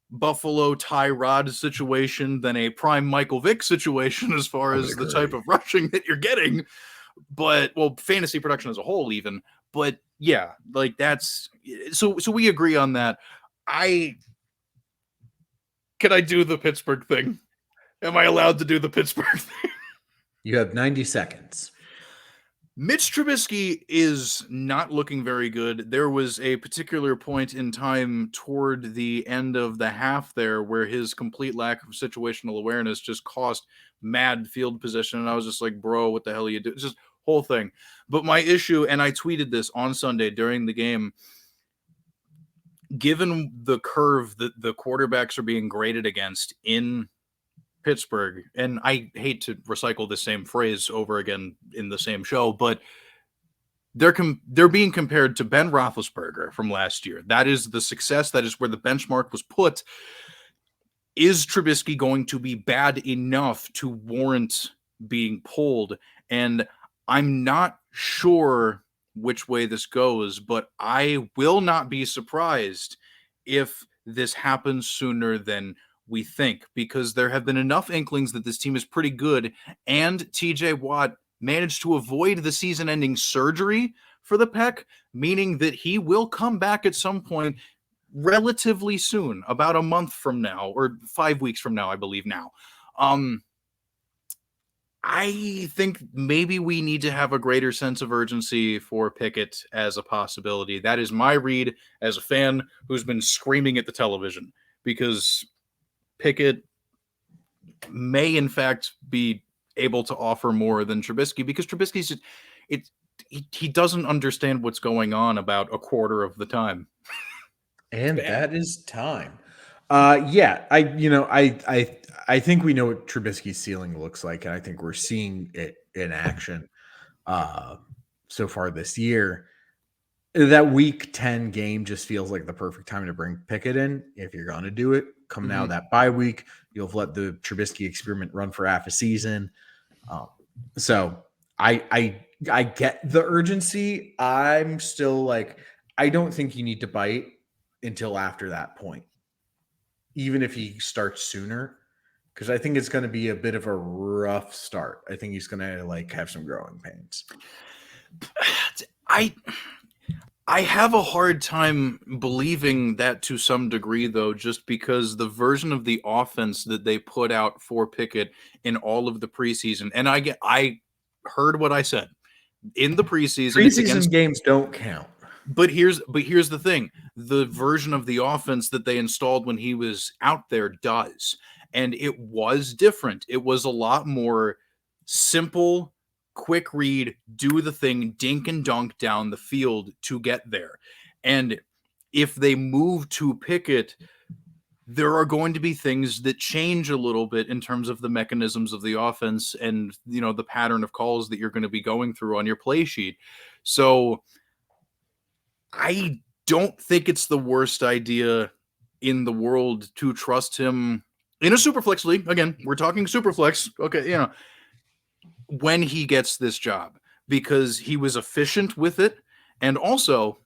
A: Buffalo Tyrod situation than a prime Michael Vick situation as far as the type of rushing that you're getting. But, fantasy production as a whole even. But, yeah, that's – so we agree on that. Can I do the Pittsburgh thing? Am I allowed to do the Pittsburgh thing?
C: You have 90 seconds.
A: Mitch Trubisky is not looking very good. There was a particular point in time toward the end of the half there where his complete lack of situational awareness just cost mad field position. And I was just like, bro, what the hell are you doing? Just whole thing. But my issue, and I tweeted this on Sunday during the game, given the curve that the quarterbacks are being graded against in Pittsburgh, and I hate to recycle the same phrase over again in the same show, but they're being compared to Ben Roethlisberger from last year. That is the success. That is where the benchmark was put. Is Trubisky going to be bad enough to warrant being pulled? And I'm not sure which way this goes, but I will not be surprised if this happens sooner than we think, because there have been enough inklings that this team is pretty good, and TJ Watt managed to avoid the season-ending surgery for the pec, meaning that he will come back at some point relatively soon, about a month from now, or 5 weeks from now, I believe now. I think maybe we need to have a greater sense of urgency for Pickett as a possibility. That is my read as a fan who's been screaming at the television, because Pickett may in fact be able to offer more than Trubisky, because Trubisky's he doesn't understand what's going on about a quarter of the time.
C: And that is time. Yeah, I think we know what Trubisky's ceiling looks like, and I think we're seeing it in action so far this year. That week 10 game just feels like the perfect time to bring Pickett in. If you're going to do it, coming out of that bye week, you'll have let the Trubisky experiment run for half a season. So I get the urgency. I'm still like, I don't think you need to bite until after that point, even if he starts sooner, because I think it's going to be a bit of a rough start. I think he's going to like have some growing pains.
A: I have a hard time believing that to some degree, though, just because the version of the offense that they put out for Pickett in all of the preseason, and I heard what I said in the preseason.
C: Preseason games don't count.
A: But here's the thing: the version of the offense that they installed when he was out there does, and it was different. It was a lot more simple, quick read, do the thing, dink and dunk down the field to get there. And if they move to Pickett, there are going to be things that change a little bit in terms of the mechanisms of the offense and, you know, the pattern of calls that you're going to be going through on your play sheet. So I don't think it's the worst idea in the world to trust him in a Superflex league. Again, we're talking Superflex. Okay, you know, when he gets this job, because he was efficient with it. And also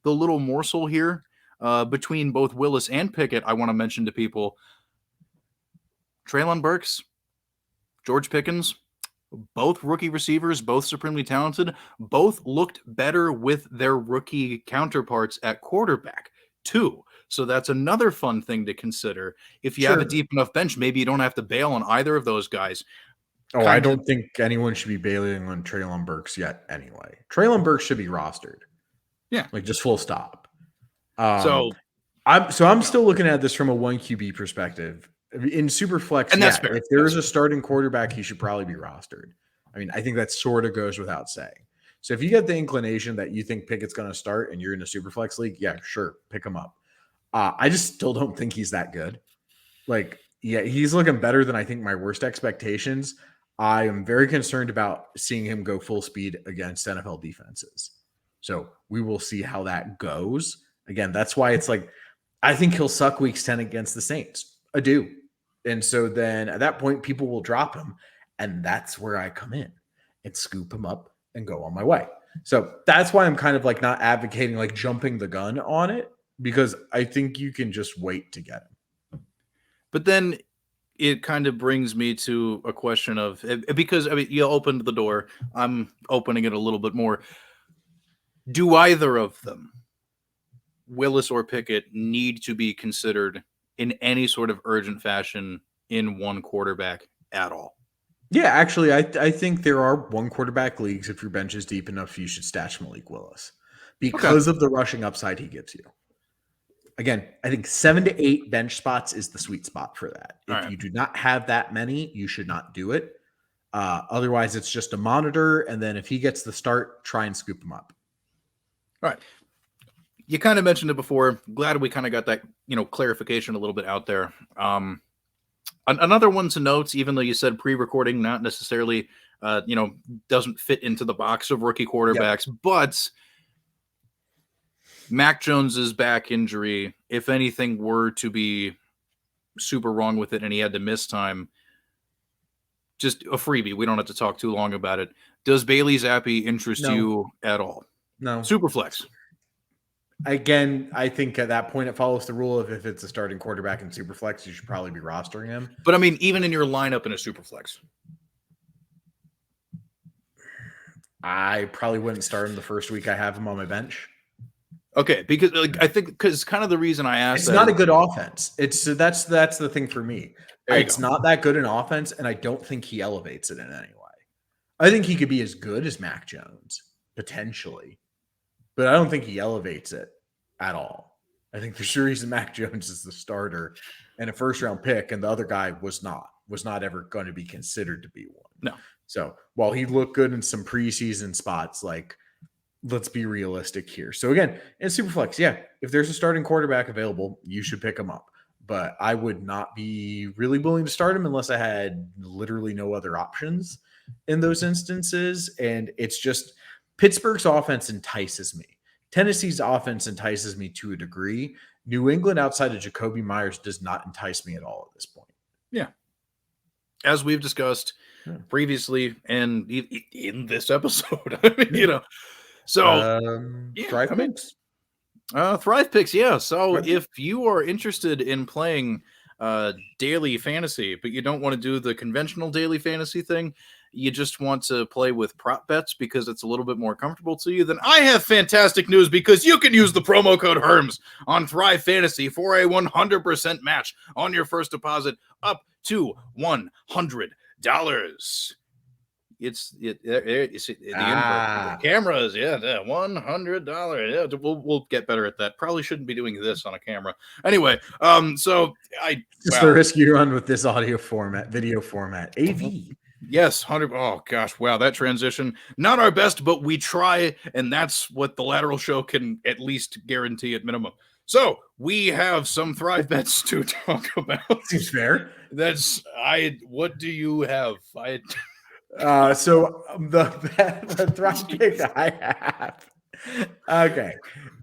A: the little morsel here between both Willis and Pickett, I want to mention to people, Treylon Burks, George Pickens, both rookie receivers, both supremely talented, both looked better with their rookie counterparts at quarterback too. So that's another fun thing to consider. If you have a deep enough bench, maybe you don't have to bail on either of those guys.
C: Oh, I don't think anyone should be bailing on Treylon Burks yet anyway. Treylon Burks should be rostered.
A: Yeah.
C: Like just full stop.
A: So
C: I'm still looking at this from a 1 QB perspective. In Superflex,
A: and that's fair.
C: If there is a starting quarterback, he should probably be rostered. I mean, I think that sort of goes without saying. So if you get the inclination that you think Pickett's going to start and you're in a Superflex league, yeah, sure, pick him up. I just still don't think he's that good. Like, yeah, he's looking better than I think my worst expectations. I am very concerned about seeing him go full speed against NFL defenses. So we will see how that goes. Again, that's why it's like, I think he'll suck weeks 10 against the Saints. I do. And so then at that point, people will drop him. And that's where I come in and scoop him up and go on my way. So that's why I'm kind of like not advocating like jumping the gun on it, because I think you can just wait to get him.
A: But then it kind of brings me to a question of, because I mean, you opened the door, I'm opening it a little bit more. Do either of them, Willis or Pickett, need to be considered in any sort of urgent fashion in one quarterback at all?
C: Yeah, actually, I think there are one quarterback leagues. If your bench is deep enough, you should stash Malik Willis because of the rushing upside he gives you. Again, I think 7 to 8 bench spots is the sweet spot for that. If you do not have that many, you should not do it. Otherwise, it's just a monitor. And then if he gets the start, try and scoop him up.
A: All right. You kind of mentioned it before. Glad we kind of got that, clarification a little bit out there. Another one to note, even though you said pre-recording, not necessarily, doesn't fit into the box of rookie quarterbacks, but Mac Jones's back injury, if anything were to be super wrong with it and he had to miss time, just a freebie. We don't have to talk too long about it. Does Bailey Zappi interest you at all?
C: No.
A: Superflex.
C: Again, I think at that point it follows the rule of if it's a starting quarterback in Superflex, you should probably be rostering him.
A: But I mean, even in your lineup in a Superflex,
C: I probably wouldn't start him the first week I have him on my bench.
A: Okay, because I think because kind of the reason I asked,
C: it's not a good offense. That's the thing for me. It's not that good an offense, and I don't think he elevates it in any way. I think he could be as good as Mac Jones potentially, but I don't think he elevates it at all. I think there's a reason Mac Jones is the starter and a first-round pick, and the other guy was not ever going to be considered to be one.
A: No.
C: So while he looked good in some preseason spots, like, let's be realistic here. So again, in Superflex, if there's a starting quarterback available, you should pick him up. But I would not be really willing to start him unless I had literally no other options in those instances. And it's just Pittsburgh's offense entices me. Tennessee's offense entices me to a degree. New England outside of Jacoby Myers does not entice me at all at this point.
A: Yeah. As we've discussed previously and in this episode, So,
C: Thrive Picks.
A: Thrive Picks, yeah. So if you are interested in playing daily fantasy, but you don't want to do the conventional daily fantasy thing, you just want to play with prop bets because it's a little bit more comfortable to you, then I have fantastic news because you can use the promo code HERMS on Thrive Fantasy for a 100% match on your first deposit up to $100. It's the cameras, $100. Yeah, we'll get better at that. Probably shouldn't be doing this on a camera. Anyway, the
C: risk you run with this video format. AV.
A: Yes, 100. Oh gosh, wow, that transition. Not our best, but we try, and that's what the Lateral Show can at least guarantee at minimum. So we have some Thrive bets to talk about.
C: Seems fair.
A: What do you have?
C: So the Thrive pick I have. Okay.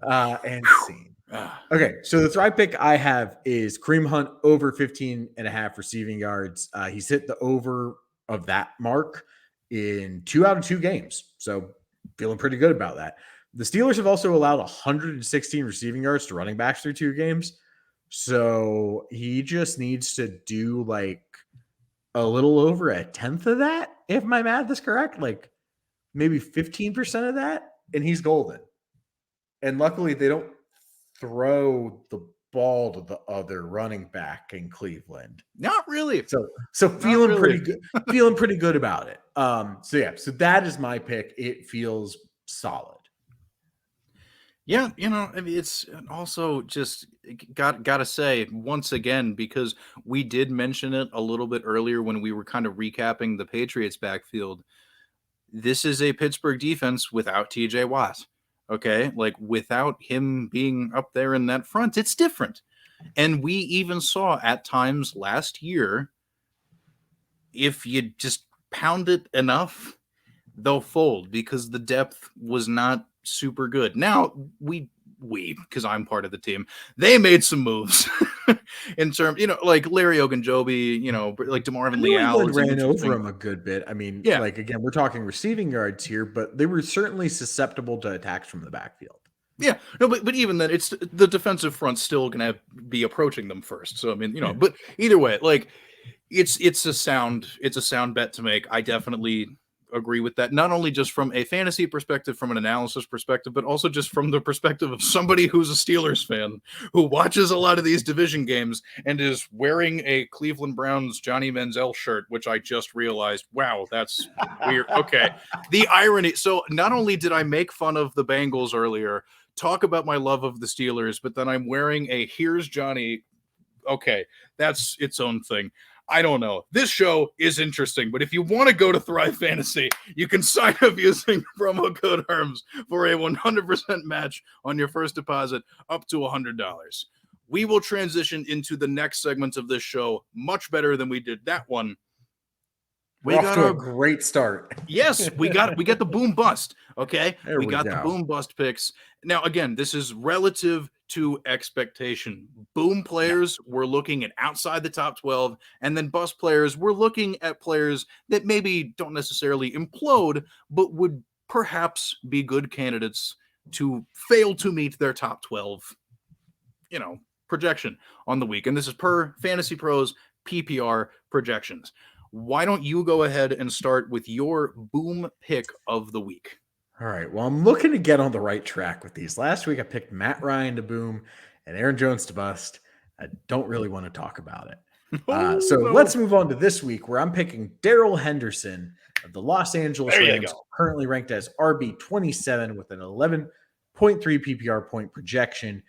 C: And scene. Okay. So the Thrive pick I have is Kareem Hunt over 15.5 receiving yards. He's hit the over of that mark in 2 out of 2 games. So feeling pretty good about that. The Steelers have also allowed 116 receiving yards to running backs through 2 games. So he just needs to do like a little over 1/10 of that, if my math is correct, like maybe 15% of that, and he's golden. And luckily, they don't throw the ball to the other running back in Cleveland.
A: Not really.
C: So feeling pretty good. Feeling pretty good about it. So that is my pick. It feels solid.
A: Yeah, I mean, it's also just gotta say once again, because we did mention it a little bit earlier when we were kind of recapping the Patriots backfield. This is a Pittsburgh defense without TJ Watt. Okay, like without him being up there in that front, it's different. And we even saw at times last year, if you just pound it enough, they'll fold because the depth was not super good. Now we because I'm part of the team, they made some moves in terms, like Larry Ogunjobi, like DeMarvin Leal
C: ran over him a good bit. I mean, like again, we're talking receiving yards here, but they were certainly susceptible to attacks from the backfield.
A: Yeah, no, but even then, it's the defensive front still going to be approaching them first. So I mean, but either way, like it's a sound bet to make. I definitely agree with that, not only just from a fantasy perspective, from an analysis perspective, but also just from the perspective of somebody who's a Steelers fan who watches a lot of these division games and is wearing a Cleveland Browns Johnny Manziel shirt, which I just realized, wow, that's weird. Okay. The irony. So not only did I make fun of the Bengals earlier, talk about my love of the Steelers, but then I'm wearing a Here's Johnny. Okay. That's its own thing. I don't know. This show is interesting, but if you want to go to Thrive Fantasy, you can sign up using promo code HERMS for a 100% match on your first deposit up to $100. We will transition into the next segments of this show much better than we did that one.
C: We got a great start.
A: Yes, we got the boom bust. Okay,
C: we got
A: the boom bust picks. Now, again, this is relative to expectation. Boom players, we're looking at outside the top 12, and then bust players, we're looking at players that maybe don't necessarily implode, but would perhaps be good candidates to fail to meet their top 12, projection on the week. And this is per Fantasy Pros PPR projections. Why don't you go ahead and start with your boom pick of the week?
C: All right. Well, I'm looking to get on the right track with these. Last week, I picked Matt Ryan to boom and Aaron Jones to bust. I don't really want to talk about it. Let's move on to this week, where I'm picking Darrell Henderson of the Los Angeles Rams, currently ranked as RB27 with an 11.3 PPR point projection.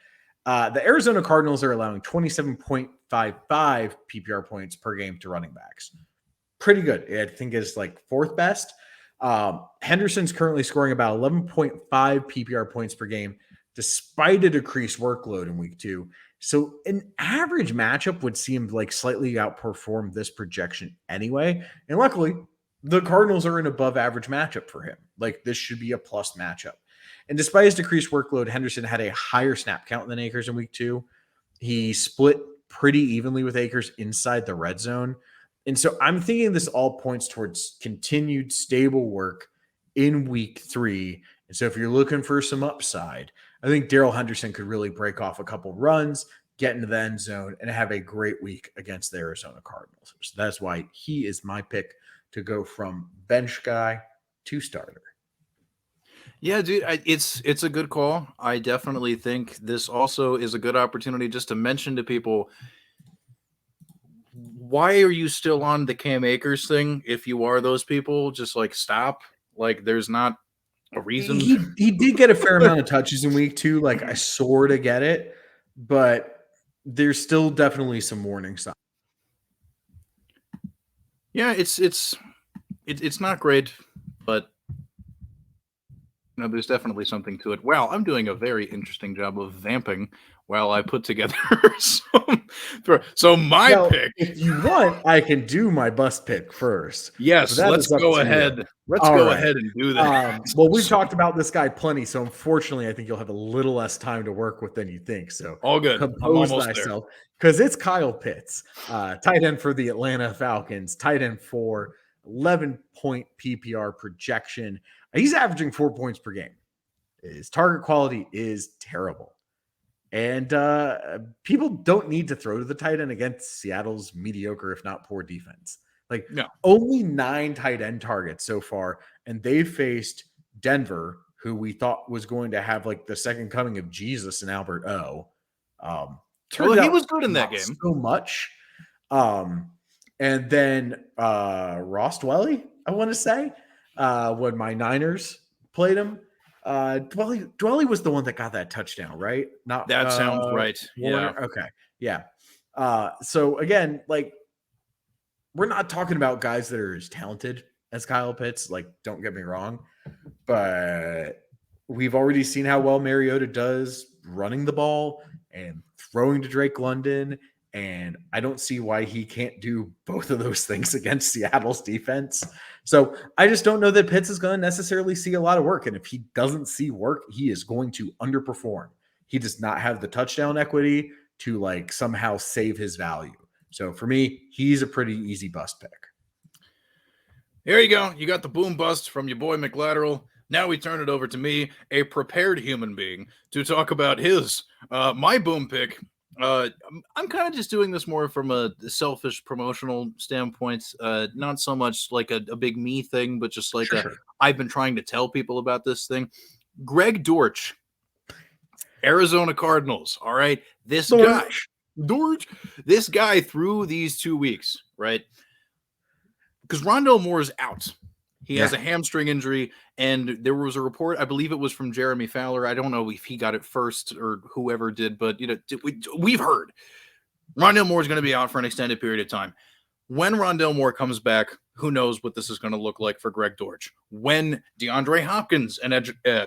C: The Arizona Cardinals are allowing 27.55 PPR points per game to running backs. Pretty good. I think it's like fourth best. Henderson's currently scoring about 11.5 PPR points per game, despite a decreased workload in week 2. So an average matchup would seem like slightly outperform this projection anyway. And luckily, the Cardinals are an above average matchup for him. Like, this should be a plus matchup. And despite his decreased workload, Henderson had a higher snap count than Akers in week 2. He split pretty evenly with Akers inside the red zone. And so I'm thinking this all points towards continued stable work in week 3. And so if you're looking for some upside, I think Darrell Henderson could really break off a couple runs, get into the end zone, and have a great week against the Arizona Cardinals. So that's why he is my pick to go from bench guy to starter.
A: Yeah, dude, it's a good call. I definitely think this also is a good opportunity just to mention to people, why are you still on the Cam Akers thing? If you are those people, just like stop. Like, there's not a reason.
C: He did get a fair amount of touches in week 2. Like, I sort of get it, but there's still definitely some warning signs.
A: Yeah, it's not great, but there's definitely something to it. Wow, I'm doing a very interesting job of vamping while I put together my pick.
C: If you want, I can do my bust pick first.
A: Yes, let's go ahead. Let's go ahead and do that.
C: Well, we've talked about this guy plenty, so unfortunately, I think you'll have a little less time to work with than you think. So
A: all good.
C: Compose thyself, because it's Kyle Pitts, tight end for the Atlanta Falcons, tight end for 11-point PPR projection. He's averaging 4 points per game. His target quality is terrible. And people don't need to throw to the tight end against Seattle's mediocre, if not poor defense. Like, no. Only 9 tight end targets so far, and they faced Denver, who we thought was going to have like the second coming of Jesus and Albert O.
A: He was good in that game.
C: So much. And then Ross Dwelly, I want to say, when my Niners played him. Dwelly was the one that got that touchdown, right? Not
A: that sounds right.
C: Warner? Yeah. Okay. Yeah. So again, like, we're not talking about guys that are as talented as Kyle Pitts. Like, don't get me wrong, but we've already seen how well Mariota does running the ball and throwing to Drake London. And I don't see why he can't do both of those things against Seattle's defense. So I just don't know that Pitts is going to necessarily see a lot of work. And if he doesn't see work, he is going to underperform. He does not have the touchdown equity to like somehow save his value. So for me, he's a pretty easy bust pick.
A: Here you go. You got the boom bust from your boy McLateral. Now we turn it over to me, a prepared human being, to talk about my boom pick. I'm kind of just doing this more from a selfish promotional standpoint, not so much like a big me thing, but just like I've been trying to tell people about this thing. Greg Dortch, Arizona Cardinals. All right. This guy through these 2 weeks, right? Because Rondale Moore is out. He has a hamstring injury, and there was a report, I believe it was from Jeremy Fowler. I don't know if he got it first or whoever did, but we've heard Rondale Moore is going to be out for an extended period of time. when Rondale Moore comes back, who knows what this is going to look like for Greg Dortch. When DeAndre Hopkins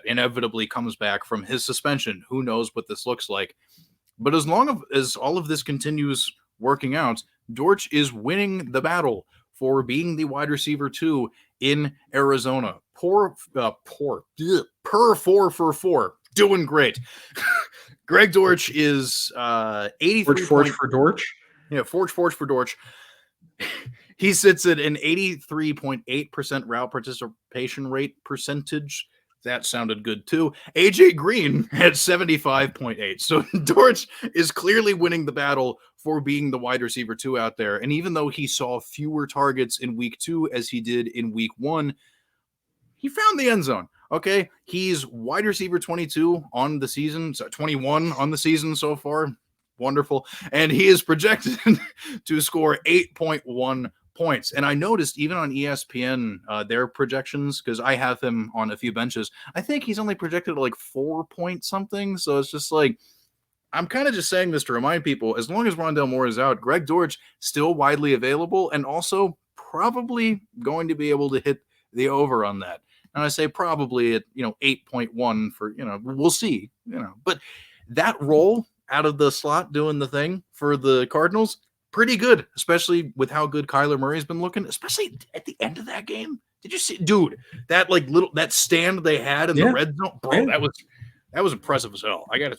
A: inevitably comes back from his suspension, who knows what this looks like. But as long as all of this continues working out, Dortch is winning the battle for being the wide receiver 2 in Arizona. Per 4-for-4, doing great. Greg Dortch is 83.
C: Forge for Dortch?
A: Yeah, Forge for Dortch. He sits at an 83.8% route participation rate percentage. That sounded good too. AJ Green at 75.8. So Dortch is clearly winning the battle for being the wide receiver 2 out there. And even though he saw fewer targets in week 2 as he did in week 1, he found the end zone. Okay. He's wide receiver 22 on the season, so 21 on the season so far. Wonderful. And he is projected to score 8.1 points. And I noticed even on ESPN, their projections, because I have him on a few benches, I think he's only projected like 4 point something. So it's just like, I'm kind of just saying this to remind people, as long as Rondale Moore is out, Greg Dortch still widely available and also probably going to be able to hit the over on that. And I say probably at, 8.1 for, we'll see, but that role out of the slot doing the thing for the Cardinals, pretty good, especially with how good Kyler Murray's been looking, especially at the end of that game. Did you see, dude, that that stand they had in the red zone? Bro, that was impressive as hell. I got to,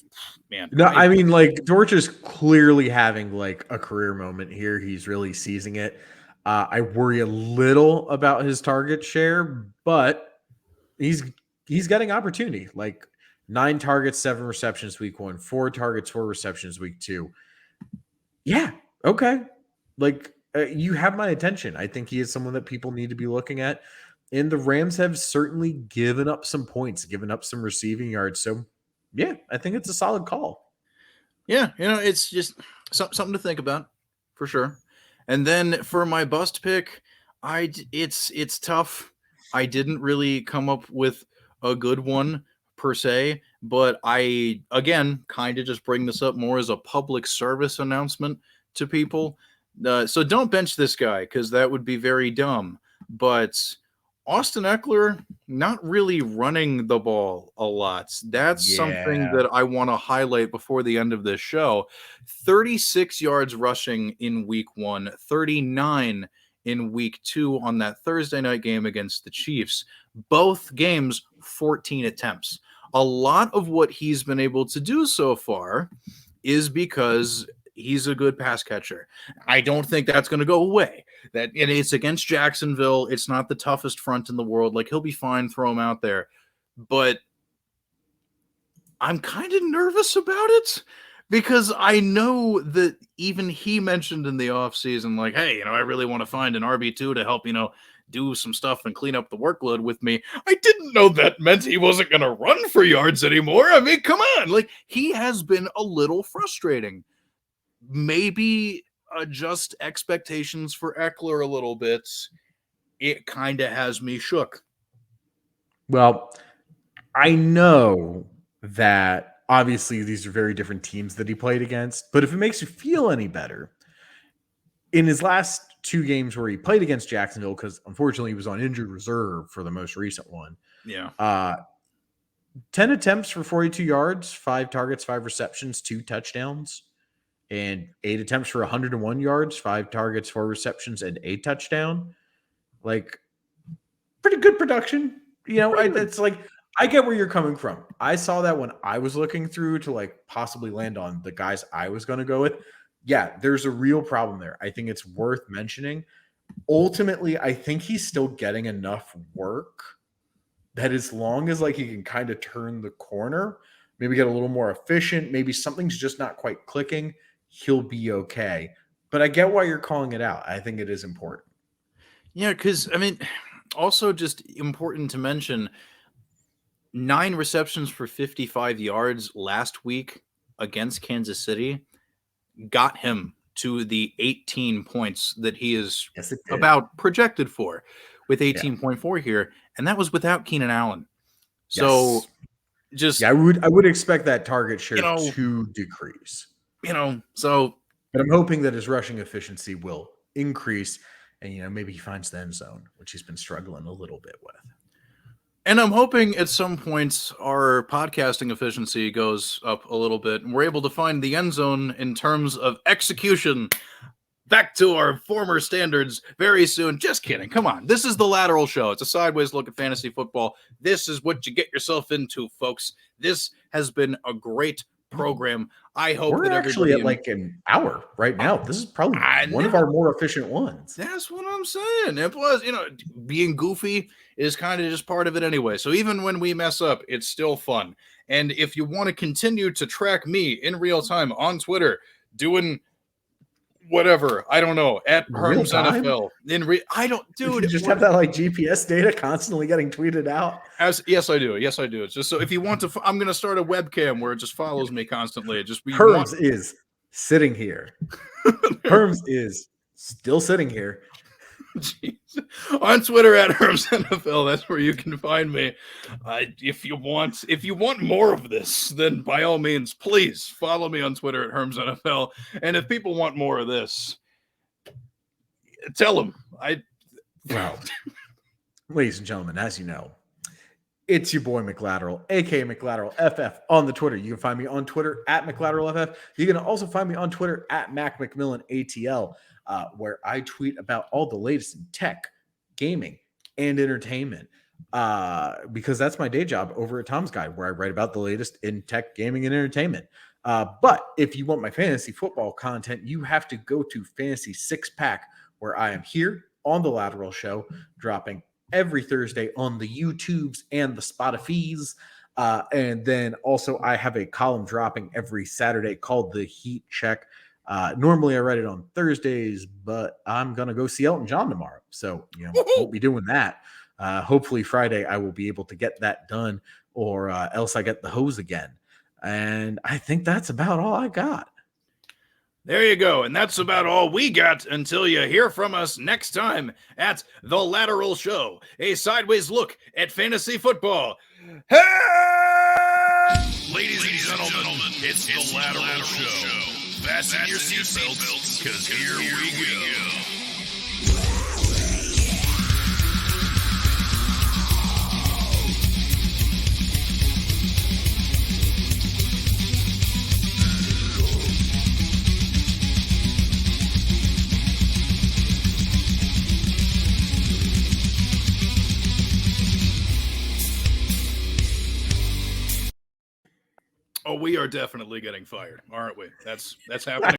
A: man.
C: No, I mean, like, Dortch is clearly having like a career moment here. He's really seizing it. I worry a little about his target share, but he's getting opportunity. Like 9 targets, 7 receptions week 1, 4 targets, 4 receptions week 2. Yeah. Okay. Like you have my attention. I think he is someone that people need to be looking at. And the Rams have certainly given up some points, given up some receiving yards. So yeah, I think it's a solid call.
A: Yeah. It's just something to think about for sure. And then for my bust pick, it's tough. I didn't really come up with a good one per se, but I, again, kind of just bring this up more as a public service announcement to people. So don't bench this guy because that would be very dumb. But Austin Eckler, not really running the ball a lot. That's something that I want to highlight before the end of this show. 36 yards rushing in week 1, 39 in week 2 on that Thursday night game against the Chiefs. Both games, 14 attempts. A lot of what he's been able to do so far is because he's a good pass catcher. I don't think that's going to go away. That it's against Jacksonville. It's not the toughest front in the world. Like, he'll be fine. Throw him out there. But I'm kind of nervous about it because I know that even he mentioned in the offseason, like, hey, I really want to find an RB2 to help, do some stuff and clean up the workload with me. I didn't know that meant he wasn't going to run for yards anymore. I mean, come on. Like, he has been a little frustrating. Maybe adjust expectations for Eckler a little bit. It kind of has me shook.
C: Well, I know that obviously these are very different teams that he played against, but if it makes you feel any better, in his last 2 games where he played against Jacksonville, because unfortunately he was on injured reserve for the most recent one.
A: Yeah.
C: 10 attempts for 42 yards, 5 targets, 5 receptions, 2 touchdowns, and 8 attempts for 101 yards, 5 targets, 4 receptions, and a touchdown. Like, pretty good production. It's like, I get where you're coming from. I saw that when I was looking through to like possibly land on the guys I was going to go with. Yeah, there's a real problem there. I think it's worth mentioning. Ultimately, I think he's still getting enough work that as long as like he can kind of turn the corner, maybe get a little more efficient, maybe something's just not quite clicking, he'll be okay. But I get why you're calling it out. I think it is important.
A: Yeah, because, I mean, also just important to mention, 9 receptions for 55 yards last week against Kansas City got him to the 18 points that he is about projected for, with 18.4 here. And that was without Keenan Allen. So just,
C: I would expect that target share to decrease.
A: So,
C: but I'm hoping that his rushing efficiency will increase, and maybe he finds the end zone, which he's been struggling a little bit with.
A: And I'm hoping at some point our podcasting efficiency goes up a little bit and we're able to find the end zone in terms of execution back to our former standards very soon. Just kidding. Come on. This is the Lateral Show. It's a sideways look at fantasy football. This is what you get yourself into, folks. This has been a great program. I hope
C: we're actually at like an hour right now. This is probably one of our more efficient ones.
A: That's what I'm saying. And plus, being goofy is kind of just part of it anyway. So even when we mess up, it's still fun. And if you want to continue to track me in real time on Twitter, doing whatever, I don't know, at Herms NFL. I don't, dude.
C: You just have that like GPS data constantly getting tweeted out.
A: Yes, I do. It's just so if you want to, I'm going to start a webcam where it just follows me constantly.
C: Herms is sitting here. Herms is still sitting here.
A: Jeez. On Twitter at Herms NFL, that's where you can find me. If you want more of this, then by all means, please follow me on Twitter at Herms NFL. And if people want more of this, tell them.
C: Well, ladies and gentlemen, as you know, it's your boy McLateral, aka McLateral FF on the Twitter. You can find me on Twitter at McLateral FF. You can also find me on Twitter at MacMcMillanATL. Where I tweet about all the latest in tech, gaming, and entertainment. Because that's my day job over at Tom's Guide, where I write about the latest in tech, gaming, and entertainment. But if you want my fantasy football content, you have to go to Fantasy Six Pack, where I am here on the Lateral Show, dropping every Thursday on the YouTubes and the Spotifys. And then also I have a column dropping every Saturday called The Heat Check. Normally I write it on Thursdays, but I'm going to go see Elton John tomorrow. So, won't be doing that. Hopefully Friday I will be able to get that done, or else I get the hose again. And I think that's about all I got.
A: There you go. And that's about all we got until you hear from us next time at The Lateral Show, a sideways look at fantasy football. Hey!
B: Ladies and gentlemen, it's The Lateral Show. Fasten your seatbelts, because here we go.
A: Oh, we are definitely getting fired, aren't we? That's happening.